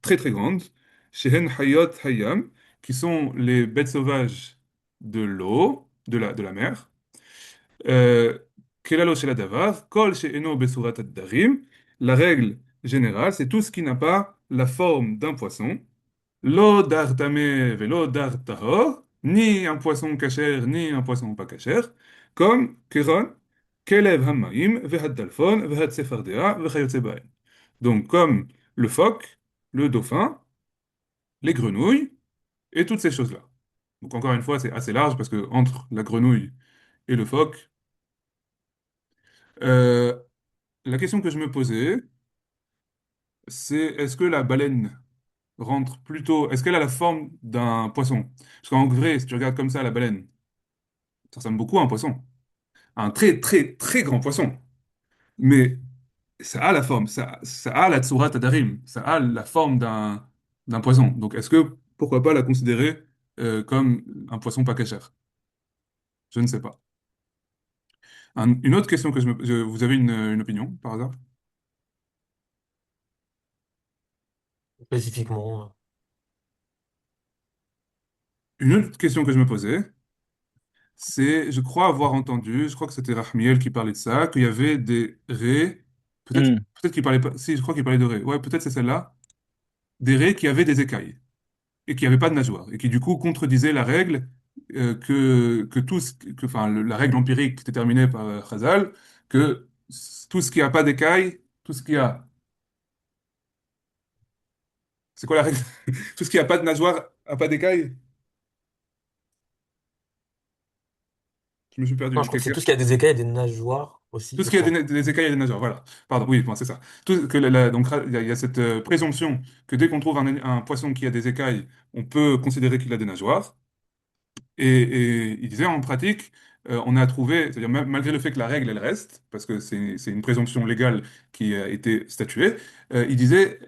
très très grandes, שהן חיות הים, qui sont les bêtes sauvages de l'eau, de la mer. כללו של הדבר, כל שאינו בצורת הדרים, la règle générale, c'est tout ce qui n'a pas la forme d'un poisson. לא דר טמא ולא דר טהור, ni un poisson cachère, ni un poisson pas cachère, comme כרון, כלב המים והדלפון והצפרדע וכיוצא בהם. Donc comme le phoque, le dauphin, les grenouilles et toutes ces choses-là. Donc encore une fois, c'est assez large parce que entre la grenouille et le phoque, euh, la question que je me posais, c'est est-ce que la baleine rentre plutôt, est-ce qu'elle a la forme d'un poisson? Parce qu'en vrai, si tu regardes comme ça la baleine, ça ressemble beaucoup à un poisson, à un très très très grand poisson. Mais ça a la forme, ça a la tsurat adarim, ça a la forme d'un poisson. Donc est-ce que pourquoi pas la considérer comme un poisson pas cachère? Je ne sais pas. Une autre question que vous avez une opinion par hasard? Spécifiquement. Une autre question que je me posais, c'est, je crois avoir entendu, je crois que c'était Rahmiel qui parlait de ça, qu'il y avait des raies, peut-être Hmm. peut-être qu'il parlait pas, si, je crois qu'il parlait de raies, ouais, peut-être c'est celle-là, des raies qui avaient des écailles et qui n'avaient pas de nageoire, et qui du coup contredisaient la règle que enfin, la règle empirique déterminée par Chazal, que tout ce qui n'a pas d'écailles, tout ce qui a, c'est quoi la règle? Tout ce qui n'a pas de nageoire n'a pas d'écailles? Je me suis Non, perdu. je crois que c'est tout ce qui a des écailles et des nageoires aussi, Tout ce je qui a crois. des écailles et des nageoires, voilà. Pardon, oui, bon, c'est ça. Donc, il y a cette présomption que dès qu'on trouve un poisson qui a des écailles, on peut considérer qu'il a des nageoires. Et il disait en pratique, on a trouvé, c'est-à-dire malgré le fait que la règle elle reste, parce que c'est une présomption légale qui a été statuée, il disait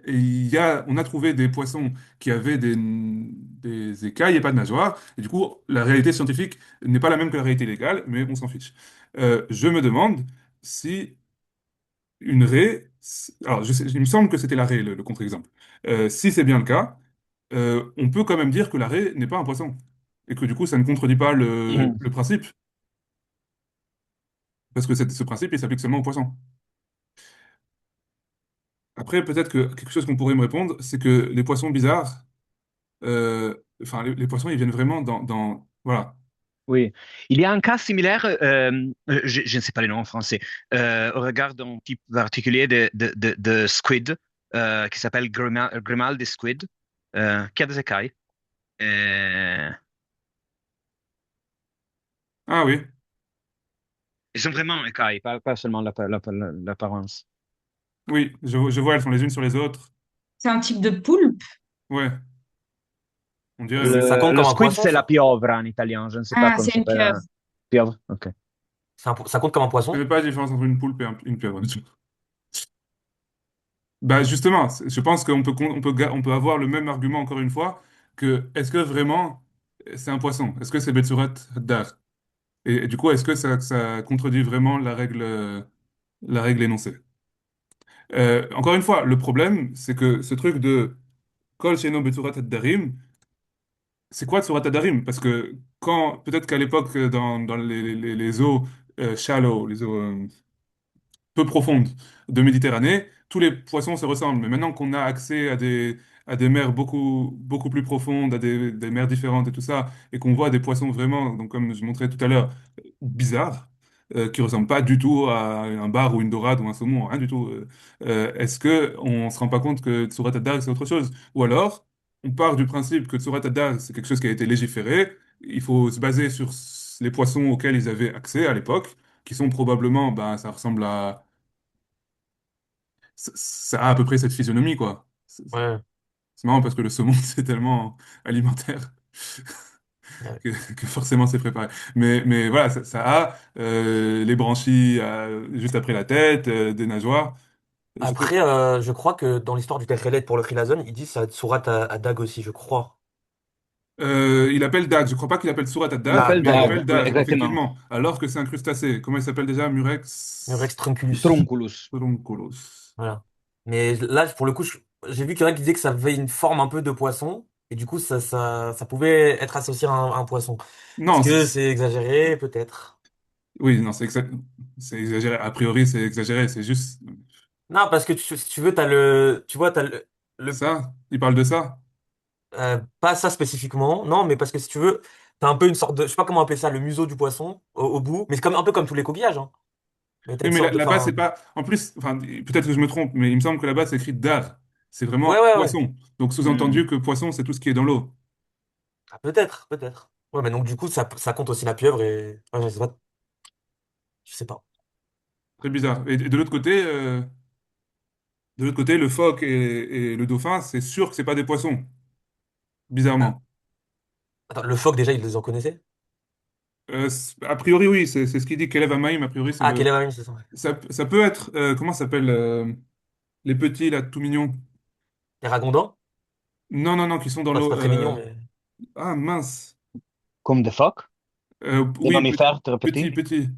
on a trouvé des poissons qui avaient des écailles et pas de nageoires, et du coup la réalité scientifique n'est pas la même que la réalité légale, mais on s'en fiche. Je me demande, si une raie, alors il me semble que c'était la raie, le contre-exemple. Si c'est bien le cas, on peut quand même dire que la raie n'est pas un poisson. Et que du coup, ça ne contredit pas Mhm. le principe. Parce que ce principe, il s'applique seulement aux poissons. Après, peut-être que quelque chose qu'on pourrait me répondre, c'est que les poissons bizarres, enfin, les poissons, ils viennent vraiment voilà. Oui. Il y a un cas similaire, je ne sais pas le nom en français, au regard d'un type particulier de squid qui s'appelle Grimaldi squid, qui a des écailles. Euh, Ah oui, Ils sont vraiment écailles, pas seulement l'apparence. oui, je vois, elles sont les unes sur les autres. C'est un type de poulpe. Ouais, on dirait, oui. Ça compte Le comme un squid, poisson, c'est la ça? piovra en italien. Je ne sais pas Ah, comment c'est ça une s'appelle. pieuvre. Pieuvre, ok. Ça compte comme un Je poisson? ne fais pas la différence entre une poulpe et une pieuvre. Bah justement, je pense on peut avoir le même argument encore une fois que est-ce que vraiment c'est un poisson? Est-ce que c'est Betsurat Haddar? Et du coup, est-ce que ça contredit vraiment la règle énoncée? Encore une fois, le problème, c'est que ce truc de Kol Sheino Betsurat Haddarim, c'est quoi Tsurat Haddarim? Parce que peut-être qu'à l'époque, dans les eaux shallow, les eaux peu profonde de Méditerranée, tous les poissons se ressemblent. Mais maintenant qu'on a accès à des mers beaucoup plus profondes, à des mers différentes et tout ça, et qu'on voit des poissons vraiment, donc comme je montrais tout à l'heure, bizarres, qui ressemblent pas du tout à un bar ou une dorade ou un saumon, rien du tout. Est-ce que on se rend pas compte que Tsurat Hadar, c'est autre chose? Ou alors, on part du principe que Tsurat Hadar, c'est quelque chose qui a été légiféré, il faut se baser sur les poissons auxquels ils avaient accès à l'époque, qui sont probablement, ben, ça ressemble ça a à peu près cette physionomie, quoi. Ouais. C'est marrant parce que le saumon, c'est tellement alimentaire Ouais. que forcément c'est préparé. Mais voilà, ça a les branchies juste après la tête, des nageoires. Je trouve, Après, je crois que dans l'histoire du Techelet pour le Khilazon, il dit ça sourate à Dag aussi, je crois. il appelle Dag. Je crois pas qu'il appelle Surat Il ad-Dag, Dag, appelle mais il Dag, Dag, appelle ouais. oui, Dag, exactement. effectivement. Alors que c'est un crustacé. Comment il s'appelle déjà? Murex Murex trunculus. Trunculus. pedunculus. Voilà. Mais là, pour le coup, j'ai vu qu'il y en a qui disaient que ça avait une forme un peu de poisson, et du coup, ça pouvait être associé à un poisson. Est-ce Non, que c'est exagéré? Peut-être. oui, non, c'est exagéré. A priori, c'est exagéré. C'est juste Non, parce que si tu veux, tu vois, t'as le, ça. Il parle de ça. pas ça spécifiquement, non, mais parce que si tu veux, t'as un peu une sorte de, je sais pas comment appeler ça, le museau du poisson au bout, mais c'est comme un peu comme tous les coquillages, hein. Mais t'as Oui, une mais sorte de, là-bas, c'est enfin, pas. En plus, enfin, peut-être que je me trompe, mais il me semble que là-bas, c'est écrit dar. C'est ouais, vraiment ouais, ouais. poisson. Donc, Hmm. sous-entendu que poisson, c'est tout ce qui est dans l'eau. Ah, peut-être, peut-être. Ouais, mais donc du coup, ça compte aussi la pieuvre et, ouais, je sais pas. Très bizarre. Et de l'autre côté, le phoque et le dauphin, c'est sûr que c'est pas des poissons. Ah, Bizarrement. attends, le phoque déjà, ils les en connaissaient? A priori, oui, c'est ce qu'il dit qu'élève Amaïm. A priori, Ah, quelle est c'est ça. ça peut être. Comment ça s'appelle les petits, là, tout mignons? Les ragondants? Non, non, non, qui sont dans Enfin, c'est l'eau. pas très mignon, mais. Ah, mince. Comme des phoques, des Oui, mammifères très petit, petits. petit.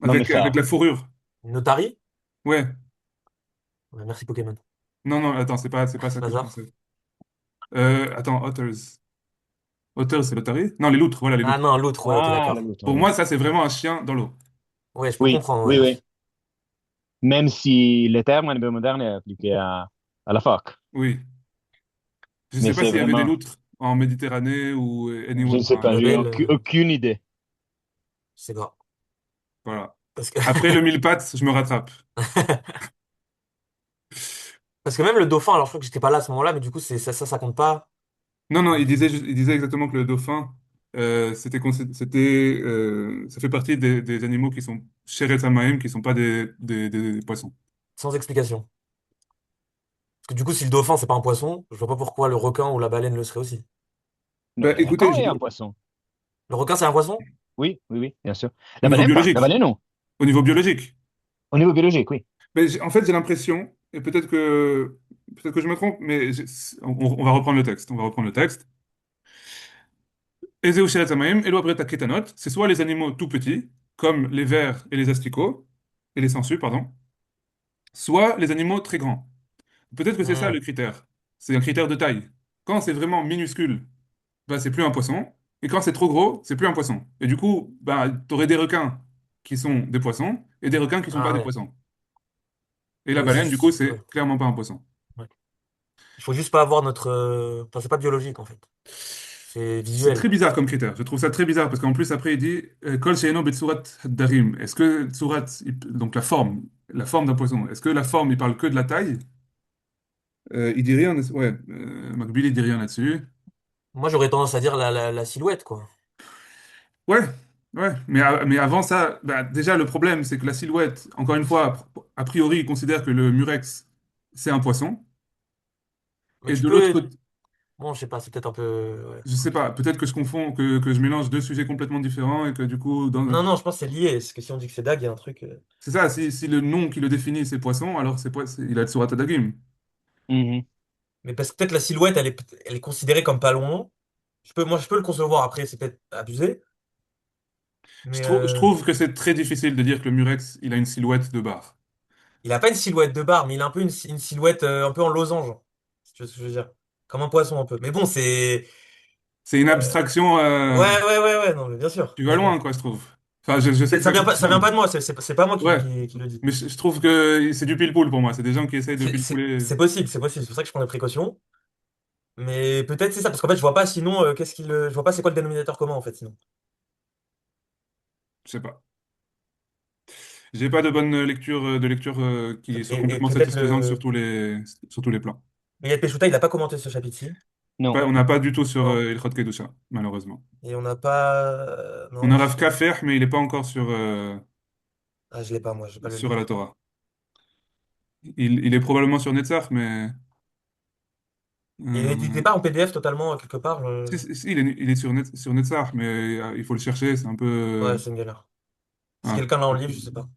Avec Mammifères. la fourrure. Notari? Ouais. Ouais, merci Pokémon. Non, non, attends, c'est pas ça que je Lazare? pensais. Attends, Otters. Otters, c'est l'otarie? Non, les loutres, voilà, les Ah loutres. non, l'autre, ouais, ok, Ah, la d'accord. loutre, Pour oui. moi, ça, c'est vraiment un chien dans l'eau. Ouais, je peux Oui, comprendre, oui, ouais. oui. Même si le terme en moderne est appliqué à la phoque. Oui. Je Mais sais pas c'est s'il y avait des vraiment, loutres en Méditerranée ou je anywhere, ne sais enfin, pas, j'ai Babel, aucune idée. c'est grave. voilà. Parce que... Après le mille pattes, je me rattrape. Parce que même le dauphin, alors je crois que j'étais pas là à ce moment-là, mais du coup, ça compte pas. Non, non, il disait exactement que le dauphin, ça fait partie des animaux qui sont chérés Samaïm, qui sont pas des poissons. Sans explication. Parce que du coup, si le dauphin, c'est pas un poisson, je vois pas pourquoi le requin ou la baleine le serait aussi. Non, Bah, le écoutez, requin est un poisson. Le requin, c'est un poisson? Oui, oui, oui, bien sûr. au La niveau baleine pas. La biologique, baleine, non. au niveau biologique. Au niveau biologique, oui. Mais en fait, j'ai l'impression, et peut-être que je me trompe, mais on va reprendre le texte. On va reprendre le texte. Ezeu Sheret Samaim, Elo Abret Ketanot, c'est soit les animaux tout petits, comme les vers et les asticots, et les sangsues, pardon, soit les animaux très grands. Peut-être que c'est ça Hmm. le critère. C'est un critère de taille. Quand c'est vraiment minuscule, bah, c'est plus un poisson. Et quand c'est trop gros, c'est plus un poisson. Et du coup, bah, tu aurais des requins qui sont des poissons et des requins qui sont pas Ah des ouais. poissons. Et la Oui, baleine, du coup, ouais, c'est clairement pas un poisson. ouais. Il faut juste pas avoir notre. Enfin, c'est pas biologique en fait. C'est C'est visuel. très bizarre comme critère. Je trouve ça très bizarre parce qu'en plus, après, il dit Kol she'eno betsurat darim. Est-ce que tsurat, donc la forme d'un poisson, est-ce que la forme, il parle que de la taille? Il dit rien. Ouais, Macbili dit rien là-dessus. Moi, j'aurais tendance à dire la silhouette, quoi. Ouais, ouais. Mais avant ça, bah, déjà, le problème, c'est que la silhouette, encore une fois, a priori, il considère que le murex, c'est un poisson. Mais Et tu de l'autre peux. côté, Bon, je sais pas, c'est peut-être un peu. Ouais, je sais pas, peut-être que je confonds, que je mélange deux sujets complètement différents et que du coup, non, non, je pense que c'est lié. Parce que si on dit que c'est Dag, il y a un truc. c'est ça, si le nom qui le définit, c'est poisson, alors il a le Tsurata Dagim. Mhm. Mais parce que peut-être la silhouette, elle est considérée comme pas long. Moi, je peux le concevoir après, c'est peut-être abusé. Mais Je trouve que c'est très difficile de dire que le murex, il a une silhouette de bar. il a pas une silhouette de barre, mais il a un peu une silhouette un peu en losange. Si tu vois ce que je veux dire. Comme un poisson un peu. Mais bon, c'est. C'est une euh, abstraction, Ouais, ouais, ouais, ouais, non, mais bien sûr. tu vas Mais loin, bon. quoi, je trouve. Enfin, je sais que c'est Ça pas vient comme pas, ça ça, vient mais... pas de moi, c'est pas moi Ouais, qui le dit. mais je trouve que c'est du pile-poule pour moi. C'est des gens qui essayent de C'est c'est- pile-pouler. c'est possible, c'est possible. C'est pour ça que je prends des précautions. Mais peut-être c'est ça, parce qu'en fait, je vois pas sinon, je vois pas c'est quoi le dénominateur commun en fait, sinon. Je sais pas. J'ai pas de bonne lecture, qui soit Et complètement peut-être satisfaisante le. sur tous les plans. Mais Peshuta, il a pas commenté ce chapitre-ci. Non. On n'a pas du tout sur Non. Ilkhot Kedusha, malheureusement. Et on n'a pas. On Non, a je Rav sais pas. Kafer, mais il n'est pas encore Ah, je l'ai pas, moi, j'ai pas le sur la livre. Torah. Il est probablement sur Netzach, mais Et il euh, n'est pas en PDF totalement, quelque part. si, il est sur Netzach, mais il faut le chercher, c'est un peu Ouais, c'est une galère. Si ah. quelqu'un l'a en livre, je sais pas.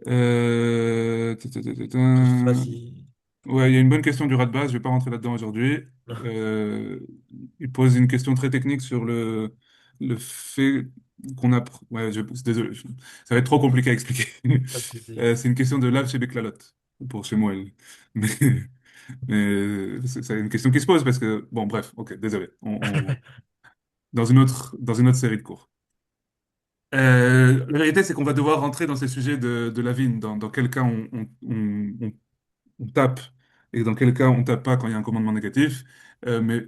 Ta, ta, ta, ta, Après, je sais pas ta. si. Ouais, il y a une bonne question du Radbaz, je vais pas rentrer là-dedans aujourd'hui. Euh, il pose une question très technique sur le fait qu'on a... Ouais, désolé, ça va être trop compliqué à expliquer. Pas de souci. C'est une question de Lav chez Beklalot, pour chez moi. Mais, c'est une question qui se pose parce que... Bon, bref, ok, désolé. Dans une autre série de cours. La vérité, c'est qu'on va devoir rentrer dans ces sujets de la vigne, dans quel cas on tape et dans quel cas on tape pas quand il y a un commandement négatif. Mais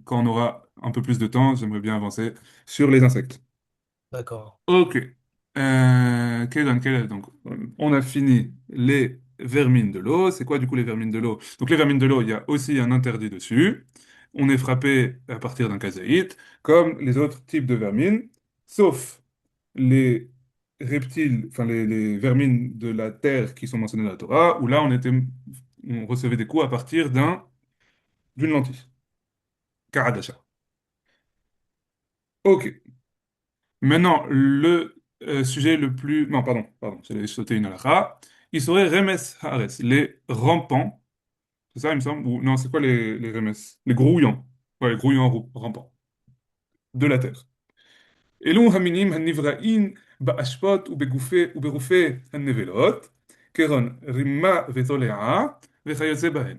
quand on aura un peu plus de temps, j'aimerais bien avancer sur les insectes. D'accord. Ok. Donc, on a fini les vermines de l'eau. C'est quoi du coup les vermines de l'eau? Donc les vermines de l'eau, il y a aussi un interdit dessus. On est frappé à partir d'un kazaït, comme les autres types de vermines, sauf les reptiles, enfin les vermines de la terre qui sont mentionnées dans la Torah, où là on recevait des coups à partir d'une lentille, karadasha. Ok. Maintenant, le sujet le plus... Non, pardon, j'allais sauter une halakha. Il serait remes haaretz, les rampants. C'est ça, il me semble? Ou non, c'est quoi les remes? Les grouillants. Ouais, les grouillants rampants de la terre. אלו המינים הנבראים באשפות ובגופי הנבלות, כגון רימה ותולעה וכיוצא בהן,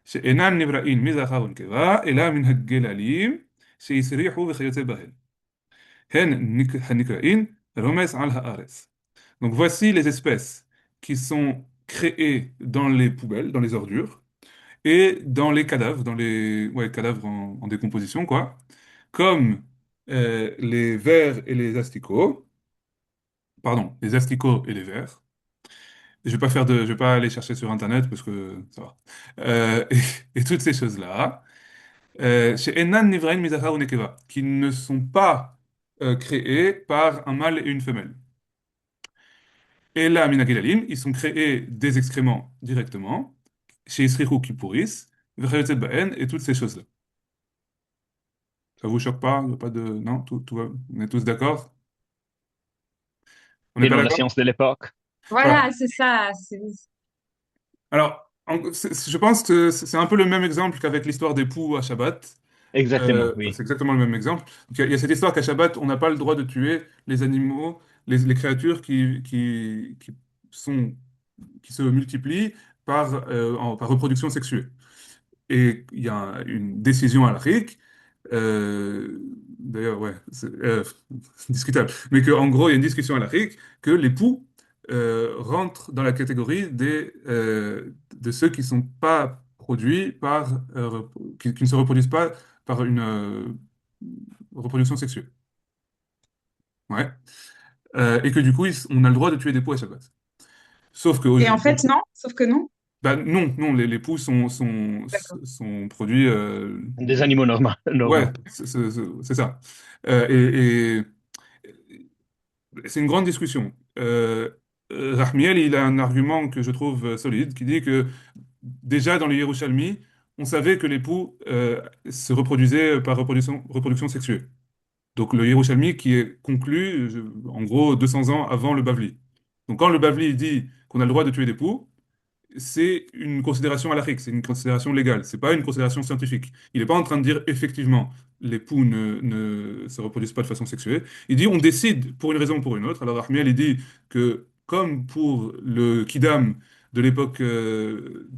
שאינן נבראים מזכר ונקבה, אלא מן הגללים שהסריחו וכיוצא בהן. הנקראים רומס על הארץ. Donc voici les espèces qui sont créées dans les poubelles, dans les ordures, et dans les cadavres, ouais, cadavres en décomposition, quoi, comme les vers et les asticots, pardon, les asticots et les vers. Je vais pas aller chercher sur Internet parce que ça va. Et toutes ces choses-là, chez Enan Nivrain Mizachar ou Nekeva, qui ne sont pas créées par un mâle et une femelle. Et là, Minagilalim, ils sont créés des excréments directement, chez Isrichu qui pourrissent, Vechayotze Ba'en, et toutes ces choses-là. Ça vous choque pas? Il y a pas de... Non, on est tous d'accord? On n'est Les pas noms de la d'accord? science de l'époque. Voilà, Voilà. c'est ça. Alors, je pense que c'est un peu le même exemple qu'avec l'histoire des poux à Shabbat. Exactement, C'est oui. exactement le même exemple. Donc, il y a cette histoire qu'à Shabbat, on n'a pas le droit de tuer les animaux, les créatures qui sont, qui se multiplient par reproduction sexuée. Et il y a une décision à l'Afrique, d'ailleurs, ouais, c'est discutable, mais qu'en gros, il y a une discussion à l'Afrique que l'époux rentre dans la catégorie de ceux qui ne sont pas produits qui ne se reproduisent pas par une reproduction sexuelle. Ouais. Et que du coup, on a le droit de tuer des poux à Shabbat. Sauf que, Et en fait, non, sauf que non. bah, non, non, les poux D'accord. sont produits. Des animaux normaux, Ouais, normaux. c'est ça. Et c'est une grande discussion. Rahmiel, il a un argument que je trouve solide, qui dit que déjà dans le Yerushalmi, on savait que l'époux se reproduisait par reproduction sexuelle. Donc le Yerushalmi qui est conclu, en gros, 200 ans avant le Bavli. Donc quand le Bavli dit qu'on a le droit de tuer des poux, c'est une considération halachique, c'est une considération légale, c'est pas une considération scientifique. Il n'est pas en train de dire effectivement les poux ne se reproduisent pas de façon sexuelle. Il dit on décide pour une raison ou pour une autre. Alors Ahmiel il dit que comme pour le Kidam de l'époque de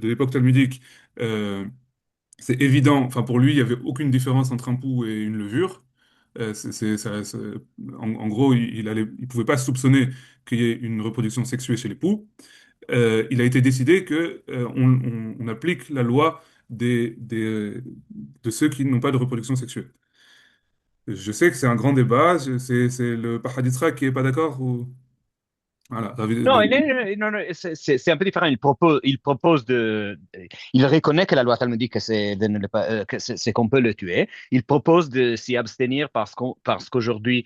l'époque talmudique, euh, c'est évident. Enfin pour lui il y avait aucune différence entre un pou et une levure. En gros, il pouvait pas soupçonner qu'il y ait une reproduction sexuée chez les poux. Il a été décidé que on applique la loi de ceux qui n'ont pas de reproduction sexuelle. Je sais que c'est un grand débat, c'est le Pahaditra qui est pas d'accord ou voilà. Non, non, non, c'est un peu différent. Il reconnaît que la loi talmudique, c'est de ne le pas, que c'est qu'on peut le tuer. Il propose de s'y abstenir parce qu'aujourd'hui,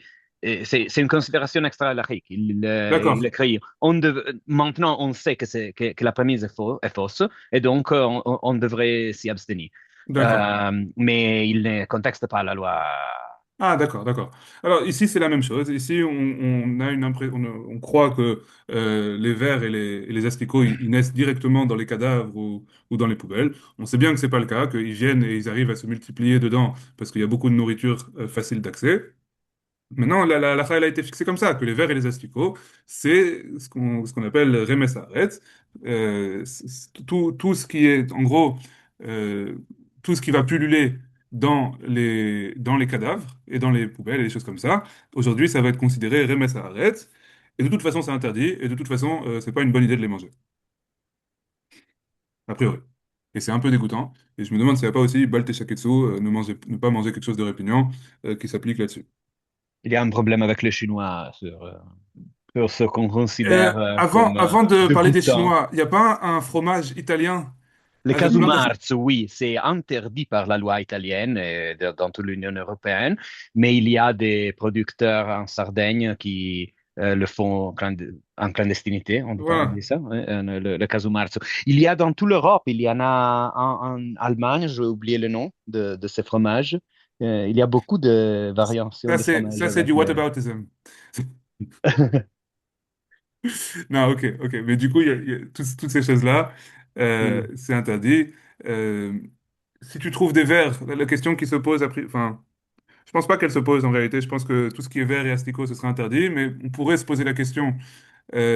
c'est une considération extra-laïque. Il D'accord, écrit, maintenant, on sait que la prémisse est fausse, et donc on devrait s'y abstenir. d'accord. Mais il ne contexte pas la loi. Ah, d'accord, d'accord. Alors ici c'est la même chose. Ici on a on croit que les vers et les asticots ils naissent directement dans les cadavres ou dans les poubelles. On sait bien que c'est pas le cas, qu'ils viennent et ils arrivent à se multiplier dedans parce qu'il y a beaucoup de nourriture facile d'accès. Maintenant, la règle a été fixée comme ça, que les vers et les asticots, c'est ce qu'on appelle remes haaretz. Tout ce qui est, en gros, euh, tout ce qui va pulluler dans les cadavres et dans les poubelles et des choses comme ça, aujourd'hui, ça va être considéré remes haaretz. Et de toute façon, c'est interdit. Et de toute façon, c'est pas une bonne idée de les manger, a priori. Et c'est un peu dégoûtant. Et je me demande s'il n'y a pas aussi Balte Shaketsu, ne pas manger quelque chose de répugnant, qui s'applique là-dessus. Il y a un problème avec les Chinois sur ce qu'on considère comme Avant de parler des dégoûtant. Chinois, il n'y a pas un fromage italien Le avec plein d'acide. Casumarz, oui, c'est interdit par la loi italienne et dans toute l'Union européenne, mais il y a des producteurs en Sardaigne qui le font en clandestinité, on peut Voilà. dire ça, hein, le Casumarz. Il y a dans toute l'Europe, il y en a en Allemagne, j'ai oublié le nom de ce fromage. Il y a beaucoup de variations de fromage Ça, c'est du avec le... whataboutism. Non, ok, ok. Mais du coup, il y a toutes ces choses-là, Oui. c'est interdit. Euh, Si tu trouves des vers, la question qui se pose après, enfin, je pense pas qu'elle se pose en réalité. Je pense que tout ce qui est verre et asticot, ce serait interdit. Mais on pourrait se poser la question.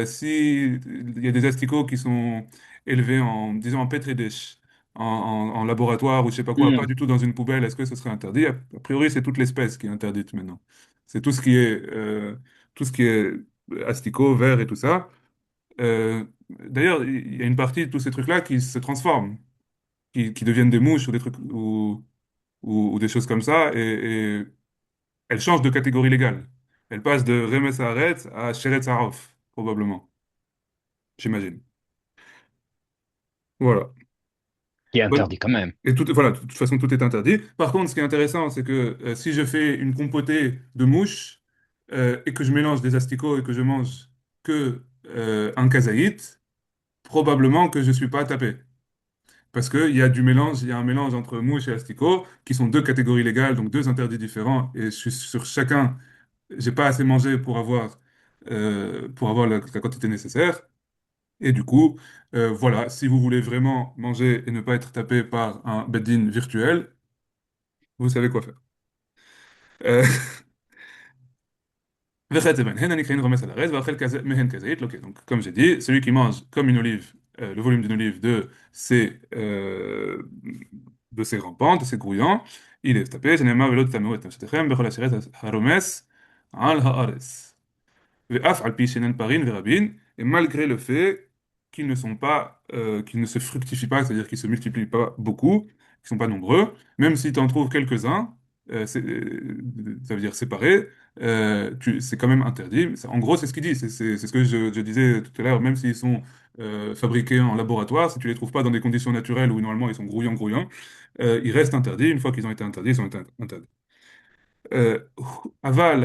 Si il y a des asticots qui sont élevés en, disons, en petri dish, en laboratoire ou je sais pas quoi, pas Hmm. du tout dans une poubelle, est-ce que ce serait interdit? A priori, c'est toute l'espèce qui est interdite maintenant. C'est tout ce qui est asticot, verre et tout ça. D'ailleurs, il y a une partie de tous ces trucs-là qui se transforment, qui deviennent des mouches ou des trucs ou des choses comme ça, et elles changent de catégorie légale. Elles passent de Remes Haaretz à Sheretz Harof, probablement, j'imagine. Voilà. Qui est Bon. interdit quand même. Et voilà, de toute façon, tout est interdit. Par contre, ce qui est intéressant, c'est que si je fais une compotée de mouches et que je mélange des asticots et que je mange que un kazaït, probablement que je ne suis pas tapé. Parce qu'il y a du mélange, il y a un mélange entre mouches et asticots, qui sont deux catégories légales, donc deux interdits différents. Et je suis sur chacun, j'ai pas assez mangé pour avoir la quantité nécessaire. Et du coup, voilà, si vous voulez vraiment manger et ne pas être tapé par un bed-in virtuel, vous savez quoi faire. Euh, Vechetaben, hen anikrein remes à la res, vachel mehen kazait, ok. Donc, comme j'ai dit, celui qui mange comme une olive, le volume d'une olive de ses grands-pentes, de ses grouillants, il est tapé, je n'aime pas velot tamou et tamshetechem, bechol asheret haromes al haaretz. Ve'af al pi shenen parin verabin, et malgré le fait qu'ils ne se fructifient pas, c'est-à-dire qu'ils se multiplient pas beaucoup, qu'ils sont pas nombreux, même si tu en trouves quelques-uns, ça veut dire séparés, c'est quand même interdit. En gros, c'est ce qu'il dit, c'est ce que je disais tout à l'heure, même s'ils sont fabriqués en laboratoire, si tu les trouves pas dans des conditions naturelles où normalement ils sont grouillants, ils restent interdits. Une fois qu'ils ont été interdits, ils ont été interdits. אבל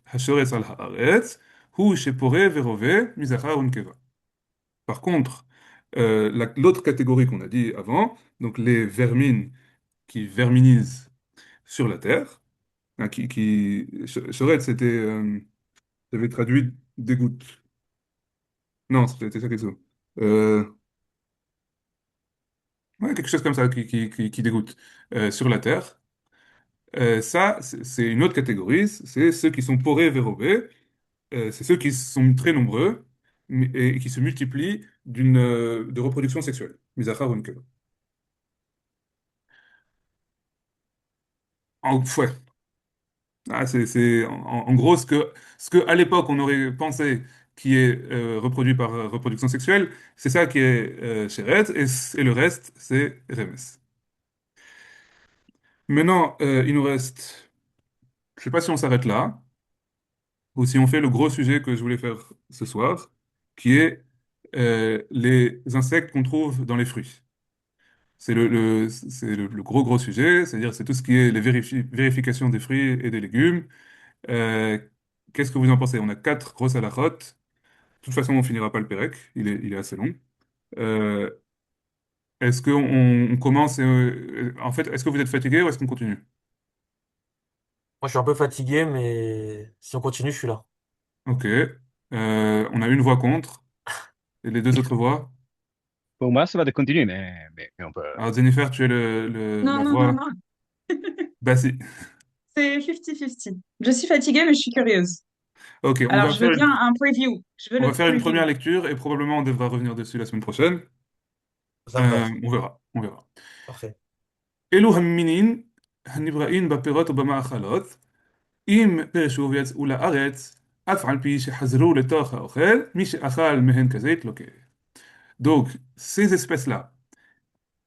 השורץ על הארץ הוא שפורה ורובה מזכר ונקבה. Par contre, l'autre catégorie qu'on a dit avant, donc les vermines qui verminisent sur la terre, hein, Shoret, j'avais traduit des gouttes. Non, c'était ça quelque chose. Euh, ouais, quelque chose comme ça qui dégoûte sur la terre. Ça, c'est une autre catégorie, c'est ceux qui sont porés vérobés, c'est ceux qui sont très nombreux et qui se multiplient de reproduction sexuelle. Misachar ou Nkeba. Ouais. En gros ce que à l'époque on aurait pensé qui est reproduit par reproduction sexuelle, c'est ça qui est Sheret et le reste c'est Remes. Maintenant, il nous reste, je sais pas si on s'arrête là ou si on fait le gros sujet que je voulais faire ce soir, qui est les insectes qu'on trouve dans les fruits. C'est le gros sujet, c'est-à-dire c'est tout ce qui est les vérifications des fruits et des légumes. Euh, Qu'est-ce que vous en pensez? On a quatre grosses halakhot. De toute façon, on finira pas le Pérec, il est assez long. Euh, Est-ce qu'on on commence, en fait, est-ce que vous êtes fatigué ou est-ce qu'on continue? Moi, je suis un peu fatigué, mais si on continue, je suis là. Ok. On a une voix contre. Et les deux autres voix? Pour moi, ça va de continuer, mais on peut. Alors, Jennifer, tu es Non, la non, non, voix. non. Bah si. C'est 50-50. Je suis fatiguée, mais je suis curieuse. Ok, Alors, je veux bien un preview. Je veux on va le faire une première preview. lecture et probablement on devra revenir dessus la semaine prochaine. Ça me va. On verra, on verra. Parfait. אלו המינים הנבראים בפירות ובמאכלות, אם פרשו ויצאו לארץ, אף על פי שחזרו לתוך האוכל, מי שאכל מהן כזית לוקה. Donc, ces espèces-là,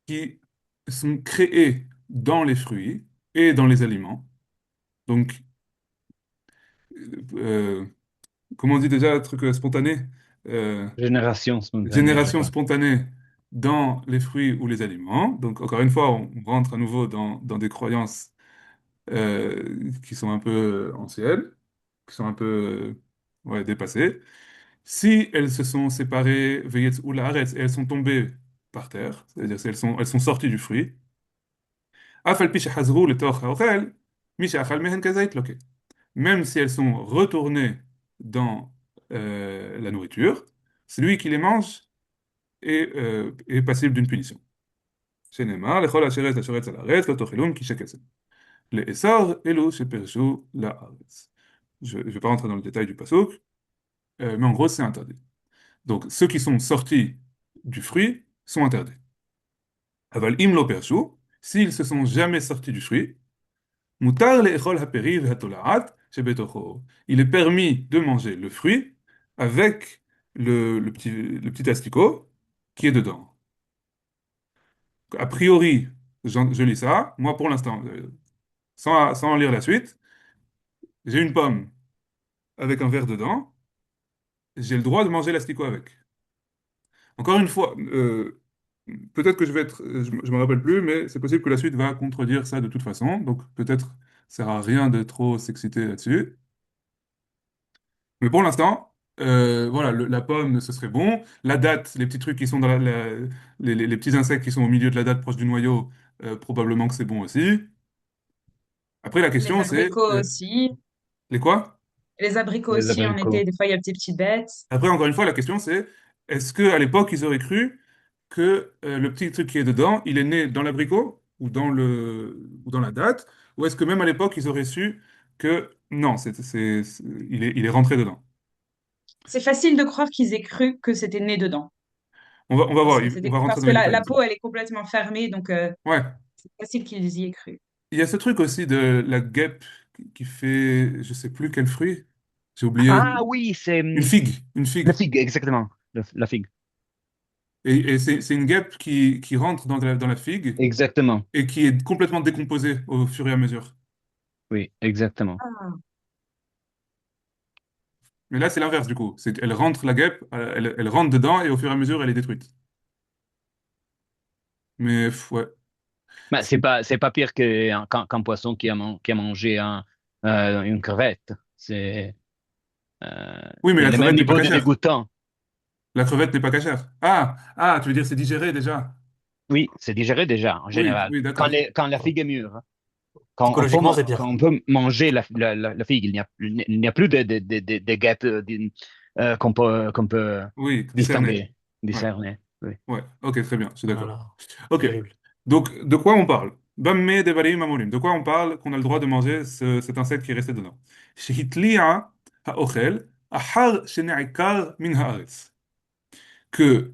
qui sont créées dans les fruits et dans les aliments, donc, euh, comment on dit déjà, un truc spontané? Euh, Génération spontanée, je Génération crois. spontanée dans les fruits ou les aliments. Donc, encore une fois, on rentre à nouveau dans des croyances qui sont un peu anciennes, qui sont un peu ouais, dépassées. Si elles se sont séparées, veillez ou la arrête, et elles sont tombées par terre, c'est-à-dire si elles sont sorties du fruit, أف البي شحذروا لتوخ أوخل مش أخل مهن كزيت لوكي. Même si elles sont retournées dans la nourriture, celui qui les mange est passible d'une punition. שנאמר, לכל אשר אשרת על הארץ לא תאכלון כי שכסף. לאסור אלו שפרשו לארץ. Je ne vais pas rentrer dans le détail du pasuk, mais en gros, c'est interdit. Donc, ceux qui sont sortis du fruit sont interdits. Aval im lo pershu, s'ils se sont jamais sortis du fruit, mutar le'echol haperi ve'hatola'at shebetocho. Il est permis de manger le fruit avec le petit asticot qui est dedans. A priori, je lis ça, moi pour l'instant, sans lire la suite, j'ai une pomme avec un verre dedans, j'ai le droit de manger l'asticot avec. Encore une fois, peut-être que je me rappelle plus, mais c'est possible que la suite va contredire ça de toute façon, donc peut-être ça sert à rien de trop s'exciter là-dessus. Mais pour l'instant, voilà, la pomme, ce serait bon. La date, les petits trucs qui sont dans les petits insectes qui sont au milieu de la date proche du noyau, probablement que c'est bon aussi. Après, la Les question, c'est abricots aussi. les quoi? Les abricots Les aussi, en été, abricots. des fois, il y a des petites bêtes. Après, encore une fois, la question, c'est est-ce qu'à l'époque, ils auraient cru que le petit truc qui est dedans, il est né dans l'abricot? ou dans la date, ou est-ce que même à l'époque, ils auraient su que non, il est rentré dedans? C'est facile de croire qu'ils aient cru que c'était né dedans. On va voir, on va rentrer Parce dans que les détails la de ça. peau, elle est complètement fermée, donc Ouais. c'est facile qu'ils y aient cru. Il y a ce truc aussi de la guêpe qui fait, je sais plus quel fruit, j'ai oublié, Ah oui, c'est une figue, une la figue. figue, exactement. La figue. Et c'est une guêpe qui rentre dans la figue Exactement. et qui est complètement décomposée au fur et à mesure. Oui, exactement. Ah. Mais là, c'est l'inverse du coup. C'est qu'elle rentre la guêpe, elle rentre dedans et au fur et à mesure, elle est détruite. Mais ouais. Ben, C'est- c'est pas pire qu'un poisson qui a mangé une crevette. Oui, mais C'est la le même crevette n'est pas niveau de cachère. dégoûtant. La crevette n'est pas cachère. Ah, tu veux dire c'est digéré déjà? Oui, c'est digéré déjà, en Oui, général. oui, d'accord. Quand la figue est mûre, hein. Psychologiquement, c'est Quand pire. on peut manger la figue, il n'y a plus de guêpes qu'on peut Oui, discerné. distinguer, Ouais, discerner. Oui. ouais. Ok, très bien, je suis d'accord. Voilà. Ok. Terrible. Donc, de quoi on parle? Bammé devarim amorim. De quoi on parle qu'on a le droit de manger cet insecte qui est resté dedans? Shehitli'a ha'ochel ahar shene'ikar min haaretz. Que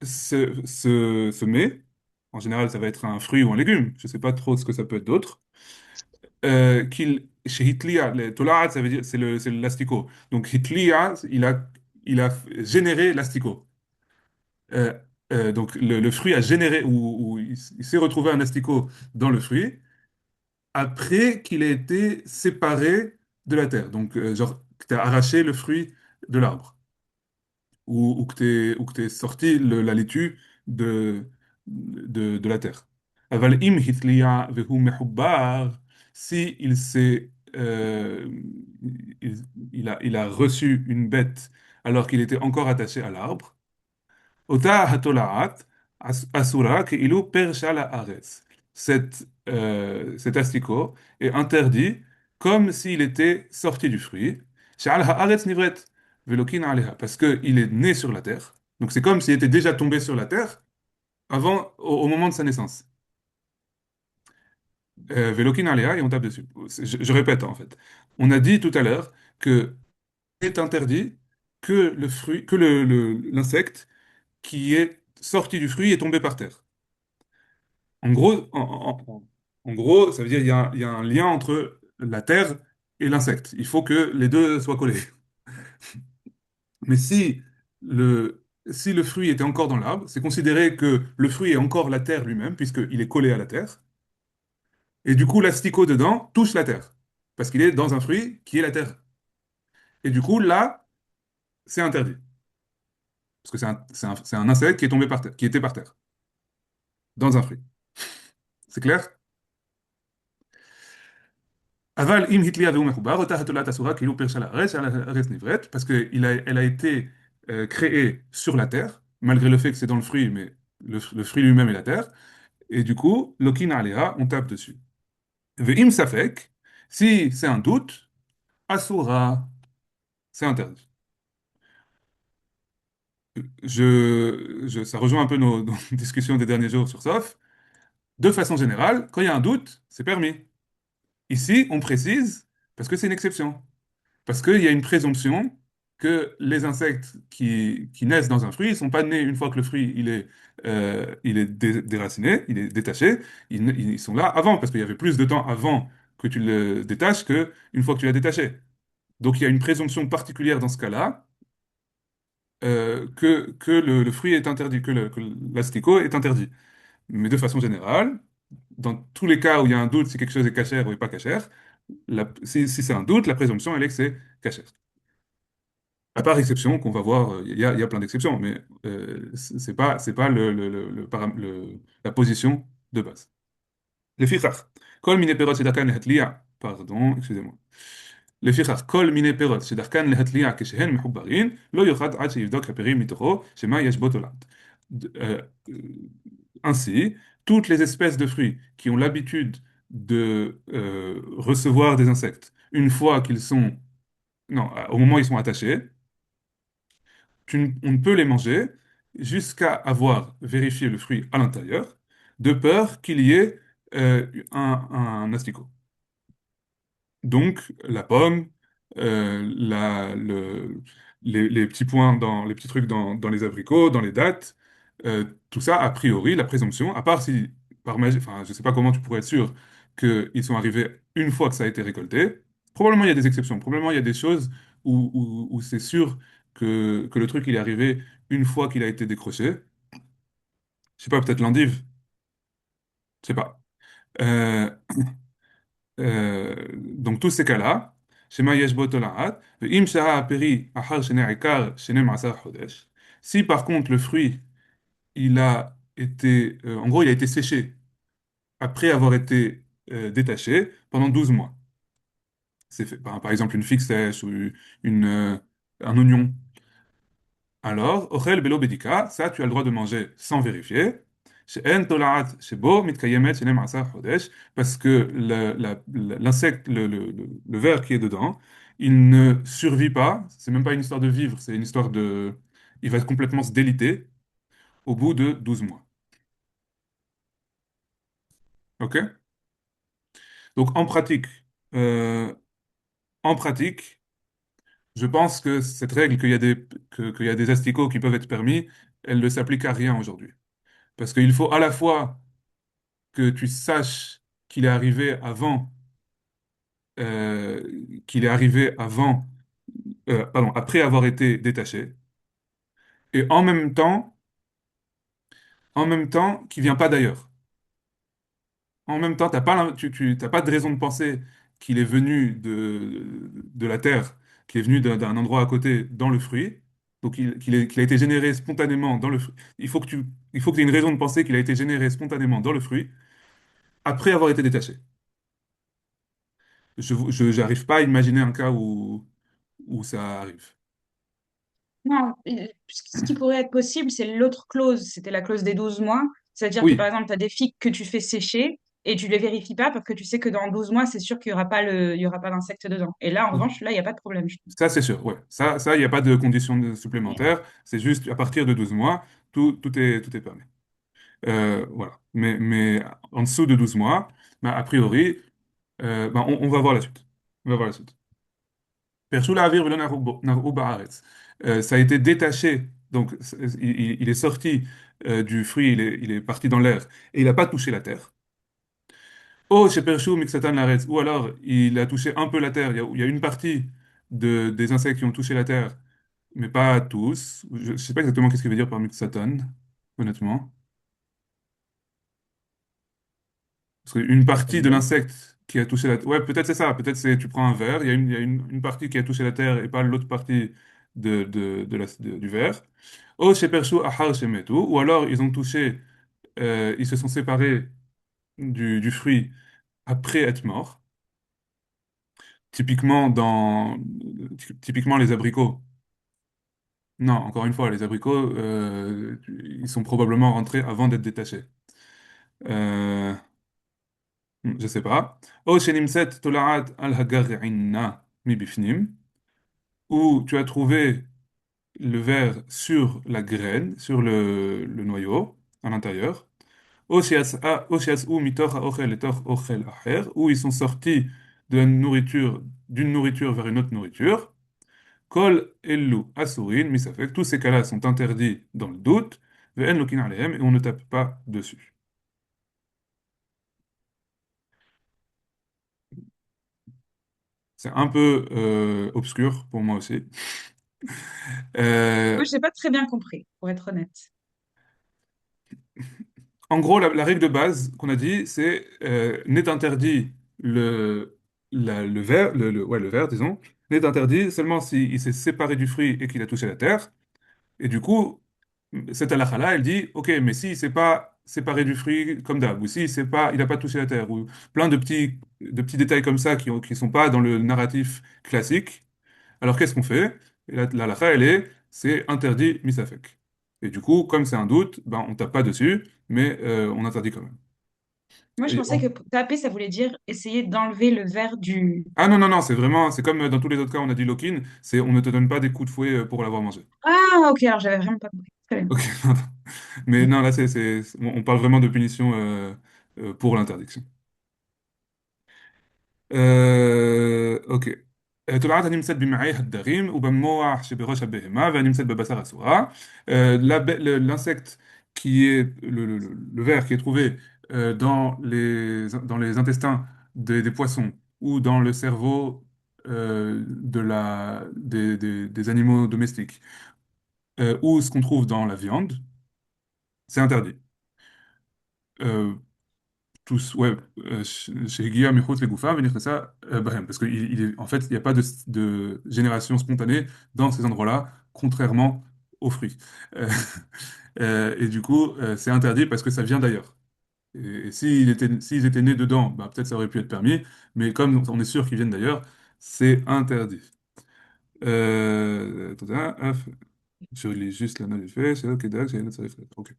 ce mets, en général, ça va être un fruit ou un légume, je ne sais pas trop ce que ça peut être d'autre, chez Hitlia, le tolaat, ça veut dire, c'est l'asticot. Donc Hitlia, il a généré l'asticot. Euh, donc le fruit a généré, ou il s'est retrouvé un asticot dans le fruit, après qu'il ait été séparé de la terre. Donc, genre, que tu as arraché le fruit de l'arbre. Ou que t'es sorti la laitue de la terre. Aval im hitliya vehu mehubbar, si il, il a reçu une bête alors qu'il était encore attaché à l'arbre, ota hatolaat asura keilu persha la aretz. Cet asticot est interdit comme s'il était sorti du fruit. She'al haaretz nivret velokin aleha. Parce qu'il est né sur la terre. Donc c'est comme s'il était déjà tombé sur la terre au moment de sa naissance. Velokin aleha et on tape dessus. Je répète en fait. On a dit tout à l'heure que est interdit que le fruit, que l'insecte qui est sorti du fruit est tombé par terre. En gros, en gros, ça veut dire il y a un lien entre la terre et l'insecte. Il faut que les deux soient collés. Mais si le fruit était encore dans l'arbre, c'est considéré que le fruit est encore la terre lui-même, puisqu'il est collé à la terre. Et du coup, l'asticot dedans touche la terre, parce qu'il est dans un fruit qui est la terre. Et du coup, là, c'est interdit. Parce que c'est un insecte qui est tombé par terre, qui était par terre, dans un fruit. C'est clair? Aval im hitlia ve'u mechoubar, ota hatolat asura kilu pirsha la'aretz, ha'aretz nivret, parce elle a été créée sur la terre, malgré le fait que c'est dans le fruit, mais le fruit lui-même est la terre, et du coup, lokin alea, on tape dessus. Ve'im safek, si c'est un doute, asura, c'est interdit. Ça rejoint un peu nos discussions des derniers jours sur SOF. De façon générale, quand il y a un doute, c'est permis. Ici, on précise parce que c'est une exception. Parce qu'il y a une présomption que les insectes qui naissent dans un fruit, ils ne sont pas nés une fois que le fruit il est déraciné, il est détaché. Ils sont là avant, parce qu'il y avait plus de temps avant que tu le détaches que une fois que tu l'as détaché. Donc il y a une présomption particulière dans ce cas-là, que le fruit est interdit, que l'asticot est interdit. Mais de façon générale, dans tous les cas où il y a un doute si quelque chose est cachère ou pas cachère, si c'est un doute, la présomption, elle est que c'est cachère. À part exception qu'on va voir, il y a plein d'exceptions, mais c'est pas la position de base. לפיכך, כל מיני פירות שדרכן להתליע, pardon, excusez-moi. לפיכך, כל מיני פירות שדרכן להתליע כשהן מחוברין, לא יאכל עד שיבדוק הפרי מתוכו, שמה יש בו תולעת. Ainsi, toutes les espèces de fruits qui ont l'habitude de recevoir des insectes, une fois qu'ils sont, non, au moment où ils sont attachés, on ne peut les manger jusqu'à avoir vérifié le fruit à l'intérieur. de peur qu'il y ait un asticot. Donc, la pomme, les petits points les petits trucs dans les abricots, dans les dattes, tout ça, a priori, la présomption, à part si, par magie, enfin, je sais pas comment tu pourrais être sûr qu'ils sont arrivés une fois que ça a été récolté. Probablement, il y a des exceptions. Probablement, il y a des choses où c'est sûr que le truc, il est arrivé une fois qu'il a été décroché. Je sais pas, peut-être l'endive. Je sais pas. Euh, donc, tous ces cas-là, شما يجب طلعات فإن شاء بيري أحر شنو عكار شنو معصر حداش. Si par contre le fruit il a été en gros il a été séché après avoir été détaché pendant 12 mois, c'est fait par exemple une figue sèche ou un oignon, alors ochel belo bedika, ça tu as le droit de manger sans vérifier. שאין תולעת שבו מתקיימת שנים עשר חודש, parce que l'insecte, le ver qui est dedans, il ne survit pas, c'est même pas une histoire de vivre, c'est une histoire de... Il va complètement se déliter au bout de 12 mois. Ok? Donc euh, en pratique, je pense que cette règle qu'il y a des asticots qui peuvent être permis, elle ne s'applique à rien aujourd'hui. Parce qu'il faut à la fois que tu saches qu'il est arrivé avant, euh, qu'il est arrivé avant, pardon, après avoir été détaché, et en même temps, qu'il vient pas d'ailleurs. En même temps, t'as pas de raison de penser qu'il est venu de la terre, qu'il est venu d'un endroit à côté dans le fruit, donc qu'il a été généré spontanément dans le fruit. Il faut que tu aies une raison de penser qu'il a été généré spontanément dans le fruit après avoir été détaché. J'arrive pas à imaginer un cas où ça arrive. Non, ce qui pourrait être possible, c'est l'autre clause. C'était la clause des 12 mois. C'est-à-dire que, par Oui, exemple, tu as des figues que tu fais sécher et tu les vérifies pas parce que tu sais que dans 12 mois, c'est sûr qu'il y aura pas il y aura pas d'insectes dedans. Et là, en revanche, là, il n'y a pas de problème, je trouve. ça c'est sûr, ouais. Il n'y a pas de conditions supplémentaires. C'est juste à partir de 12 mois, tout est permis. Voilà. Mais en dessous de 12 mois, bah, a priori, on va voir la suite. On va voir la suite. Pershou la'avir v'lo nar'u ba'aretz. Ça a été détaché, donc il est sorti du fruit, il est parti dans l'air et il n'a pas touché la terre. Oh, chez Perchou, Mixatan l'arrête. Ou alors, il a touché un peu la terre. Il y a une partie des insectes qui ont touché la terre, mais pas tous. Je ne sais pas exactement qu'est-ce qu'il veut dire par Mixatan, honnêtement. Parce qu'une partie de l'insecte qui a touché la terre. Ouais, peut-être c'est ça. Peut-être c'est tu prends un verre, il y a une partie qui a touché la terre et pas l'autre partie du verre. Oh, chez Perchou, Ahar, chez Metou. Ou alors, ils ont touché, ils se sont séparés du fruit après être morts. Typiquement les abricots. Non, encore une fois, les abricots, ils sont probablement rentrés avant d'être détachés. Euh, je sais pas. Oh, chez Nimset, Tolaat al-Hagar'inna mi bifnim, où tu as trouvé le ver sur la graine, sur le noyau, à l'intérieur. Oh, chez As'u mitoch ha'ochel letoch ochel acher, où ils sont sortis d'une nourriture vers une autre nourriture. Kol ellu asurin misafek, tous ces cas-là sont interdits dans le doute, ve'en lokin alehem, et on ne tape pas dessus. C'est un peu obscur pour moi aussi. Moi, Euh, je n'ai pas très bien compris, pour être honnête. En gros, la règle de base qu'on a dit, c'est n'est interdit le verre, ouais, le verre, disons, n'est interdit seulement s'il s'est séparé du fruit et qu'il a touché la terre. Et du coup, cette halakha-là, elle dit, ok, mais s'il ne s'est pas séparé du fruit comme d'hab, ou s'il s'est pas, il n'a pas touché la terre, ou plein de petits détails comme ça qui sont pas dans le narratif classique, alors qu'est-ce qu'on fait? Et la halakha, c'est interdit misafek. Et du coup, comme c'est un doute, ben, on tape pas dessus, mais on interdit quand même. Moi, je Et pensais que taper, ça voulait dire essayer d'enlever le verre du... ah non, non, non, c'est vraiment, c'est comme dans tous les autres cas, on a dit lock-in, c'est on ne te donne pas des coups de fouet pour l'avoir mangé. Ah, ok, alors j'avais vraiment pas compris. Très bien. Ok, Mais non, là, on parle vraiment de punition pour l'interdiction. أوكي. طلعت نمسد بمعيه الدغيم وبموع شبغوش بهما ونمسد ببصر سوا. L'insecte qui est le ver qui est trouvé dans les intestins des poissons ou dans le cerveau des animaux domestiques ou ce qu'on trouve dans la viande, c'est interdit. Euh, tous, ouais, chez Guillaume et les Gouffins, venir que ça, Bahem, parce en fait, il n'y a pas de génération spontanée dans ces endroits-là, contrairement aux fruits. Euh, et du coup, c'est interdit parce que ça vient d'ailleurs. Et s'ils étaient nés dedans, bah, peut-être ça aurait pu être permis, mais comme on est sûr qu'ils viennent d'ailleurs, c'est interdit. Hop, je lis juste la note du fait, c'est ok, d'accord, c'est ok.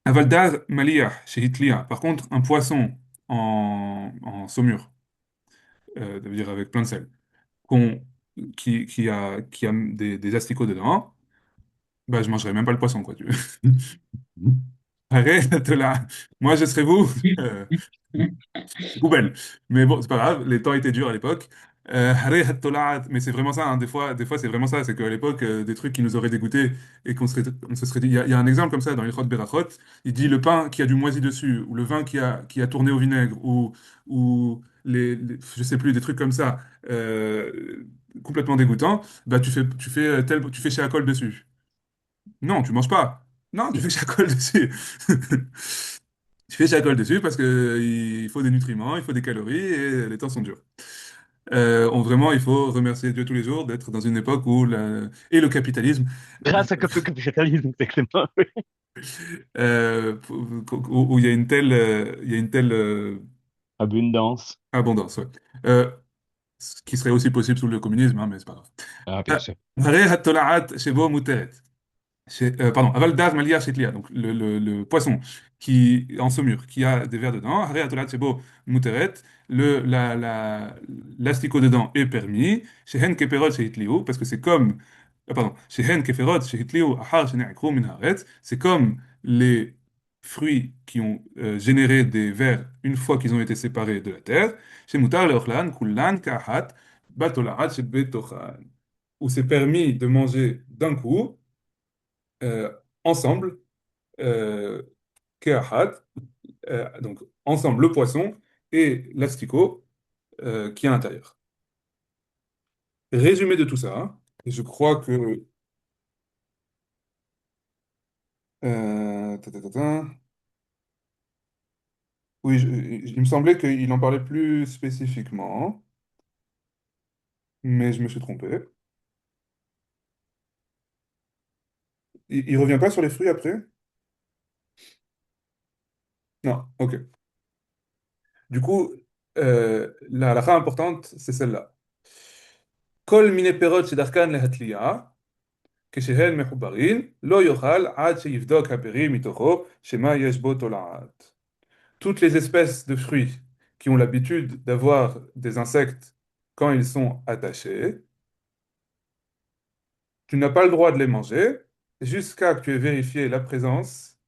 Avaldar Malia chez Hitlia. Par contre, un poisson en saumure, ça veut dire avec plein de sel, qu'on- qui a des asticots dedans, bah, je mangerai même pas le poisson, quoi, tu veux. Arrête là. Moi, je serais vous. Poubelle. Mais bon, c'est pas grave, les temps étaient durs à l'époque. Haré Hattolat, mais c'est vraiment ça, hein. Des fois c'est vraiment ça. C'est qu'à l'époque, des trucs qui nous auraient dégoûté et on se serait dit. Il y a un exemple comme ça dans Ilkhot Berachot. Il dit le pain qui a du moisi dessus, ou le vin qui a tourné au vinaigre, ou je sais plus, des trucs comme ça, complètement dégoûtants. Bah, tu fais chez Akol dessus. Non, tu manges pas. Non, tu fais chacol dessus. Tu fais chacol dessus parce que il faut des nutriments, il faut des calories et les temps sont durs. Vraiment, il faut remercier Dieu tous les jours d'être dans une époque où et le capitalisme, Grâce à capitalisme, exactement. où il y a une telle, Abondance. abondance. Ouais. Euh, Ce qui serait aussi possible sous le communisme, hein, mais c'est pas grave. Ah, bien sûr. Haré hat-tola'at shebo muteret. Pardon, aval daz malia chetlia, donc le poisson qui en saumure, qui a des vers dedans, hare atolat sebo muteret, l'asticot dedans est permis, shehen keperot shehitliu, parce que c'est comme, pardon, shehen keperot shehitliu ahar shene'akru min haaretz, c'est comme les fruits qui ont généré des vers une fois qu'ils ont été séparés de la terre, shemutar leochlan kullan kahat batolaat shebetochan, où c'est permis de manger d'un coup euh, ensemble, euh, ke'ahad, donc ensemble le poisson et l'asticot qui est à l'intérieur. Résumé de tout ça, hein, et je crois que ta, ta, ta, ta. Oui, il me semblait qu'il en parlait plus spécifiquement, hein, mais je me suis trompé. Il revient pas sur les fruits après? Non, ok. Du coup, la halakha importante, c'est celle-là. Kol mine perot shedarkan lehatliya, כשהן מחוברין, לא יאכל עד שיבדוק הפרי מתוכו, שמה יש בו תולעת. Toutes les espèces de fruits qui ont l'habitude d'avoir des insectes quand ils sont attachés, tu n'as pas le droit de les manger jusqu'à que tu aies vérifié la présence,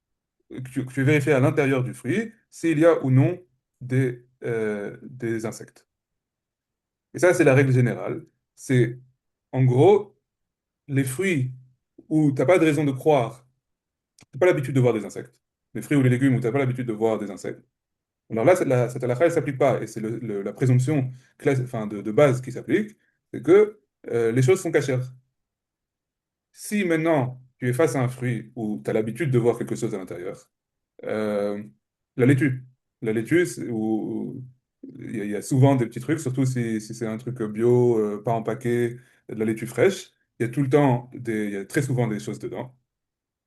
que tu aies vérifié à l'intérieur du fruit s'il y a ou non des insectes. Et ça, c'est la règle générale. C'est, en gros, les fruits où tu n'as pas de raison de croire, tu n'as pas l'habitude de voir des insectes. Les fruits ou les légumes où tu n'as pas l'habitude de voir des insectes. Alors là, cette halakha, elle ne s'applique pas. Et c'est la présomption enfin, de base qui s'applique, c'est que les choses sont cachères. Si maintenant tu es face à un fruit où tu as l'habitude de voir quelque chose à l'intérieur, euh, la laitue. La laitue, il y a souvent des petits trucs, surtout si c'est un truc bio, pas empaqué, de la laitue fraîche. Il y a très souvent des choses dedans.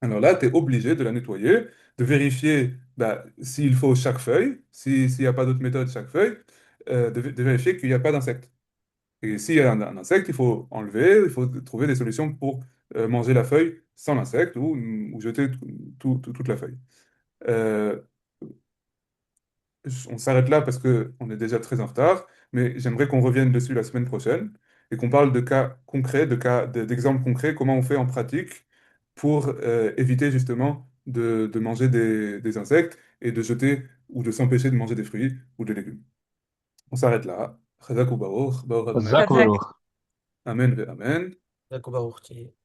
Alors là, tu es obligé de la nettoyer, de vérifier bah, s'il faut chaque feuille, s'il n'y a pas d'autre méthode chaque feuille, de vérifier qu'il n'y a pas d'insectes. Et s'il y a un insecte, il faut enlever, il faut trouver des solutions pour manger la feuille sans l'insecte ou jeter toute la feuille. Euh, on s'arrête là parce qu'on est déjà très en retard, mais j'aimerais qu'on revienne dessus la semaine prochaine et qu'on parle de cas concrets, d'exemples concrets, comment on fait en pratique pour éviter justement de manger des insectes et de jeter ou de s'empêcher de manger des fruits ou des légumes. On s'arrête là. Chazak ou Baruch, Baruch Adonai. Razak. Zakourour. Amen ve Amen. D'accord, bah,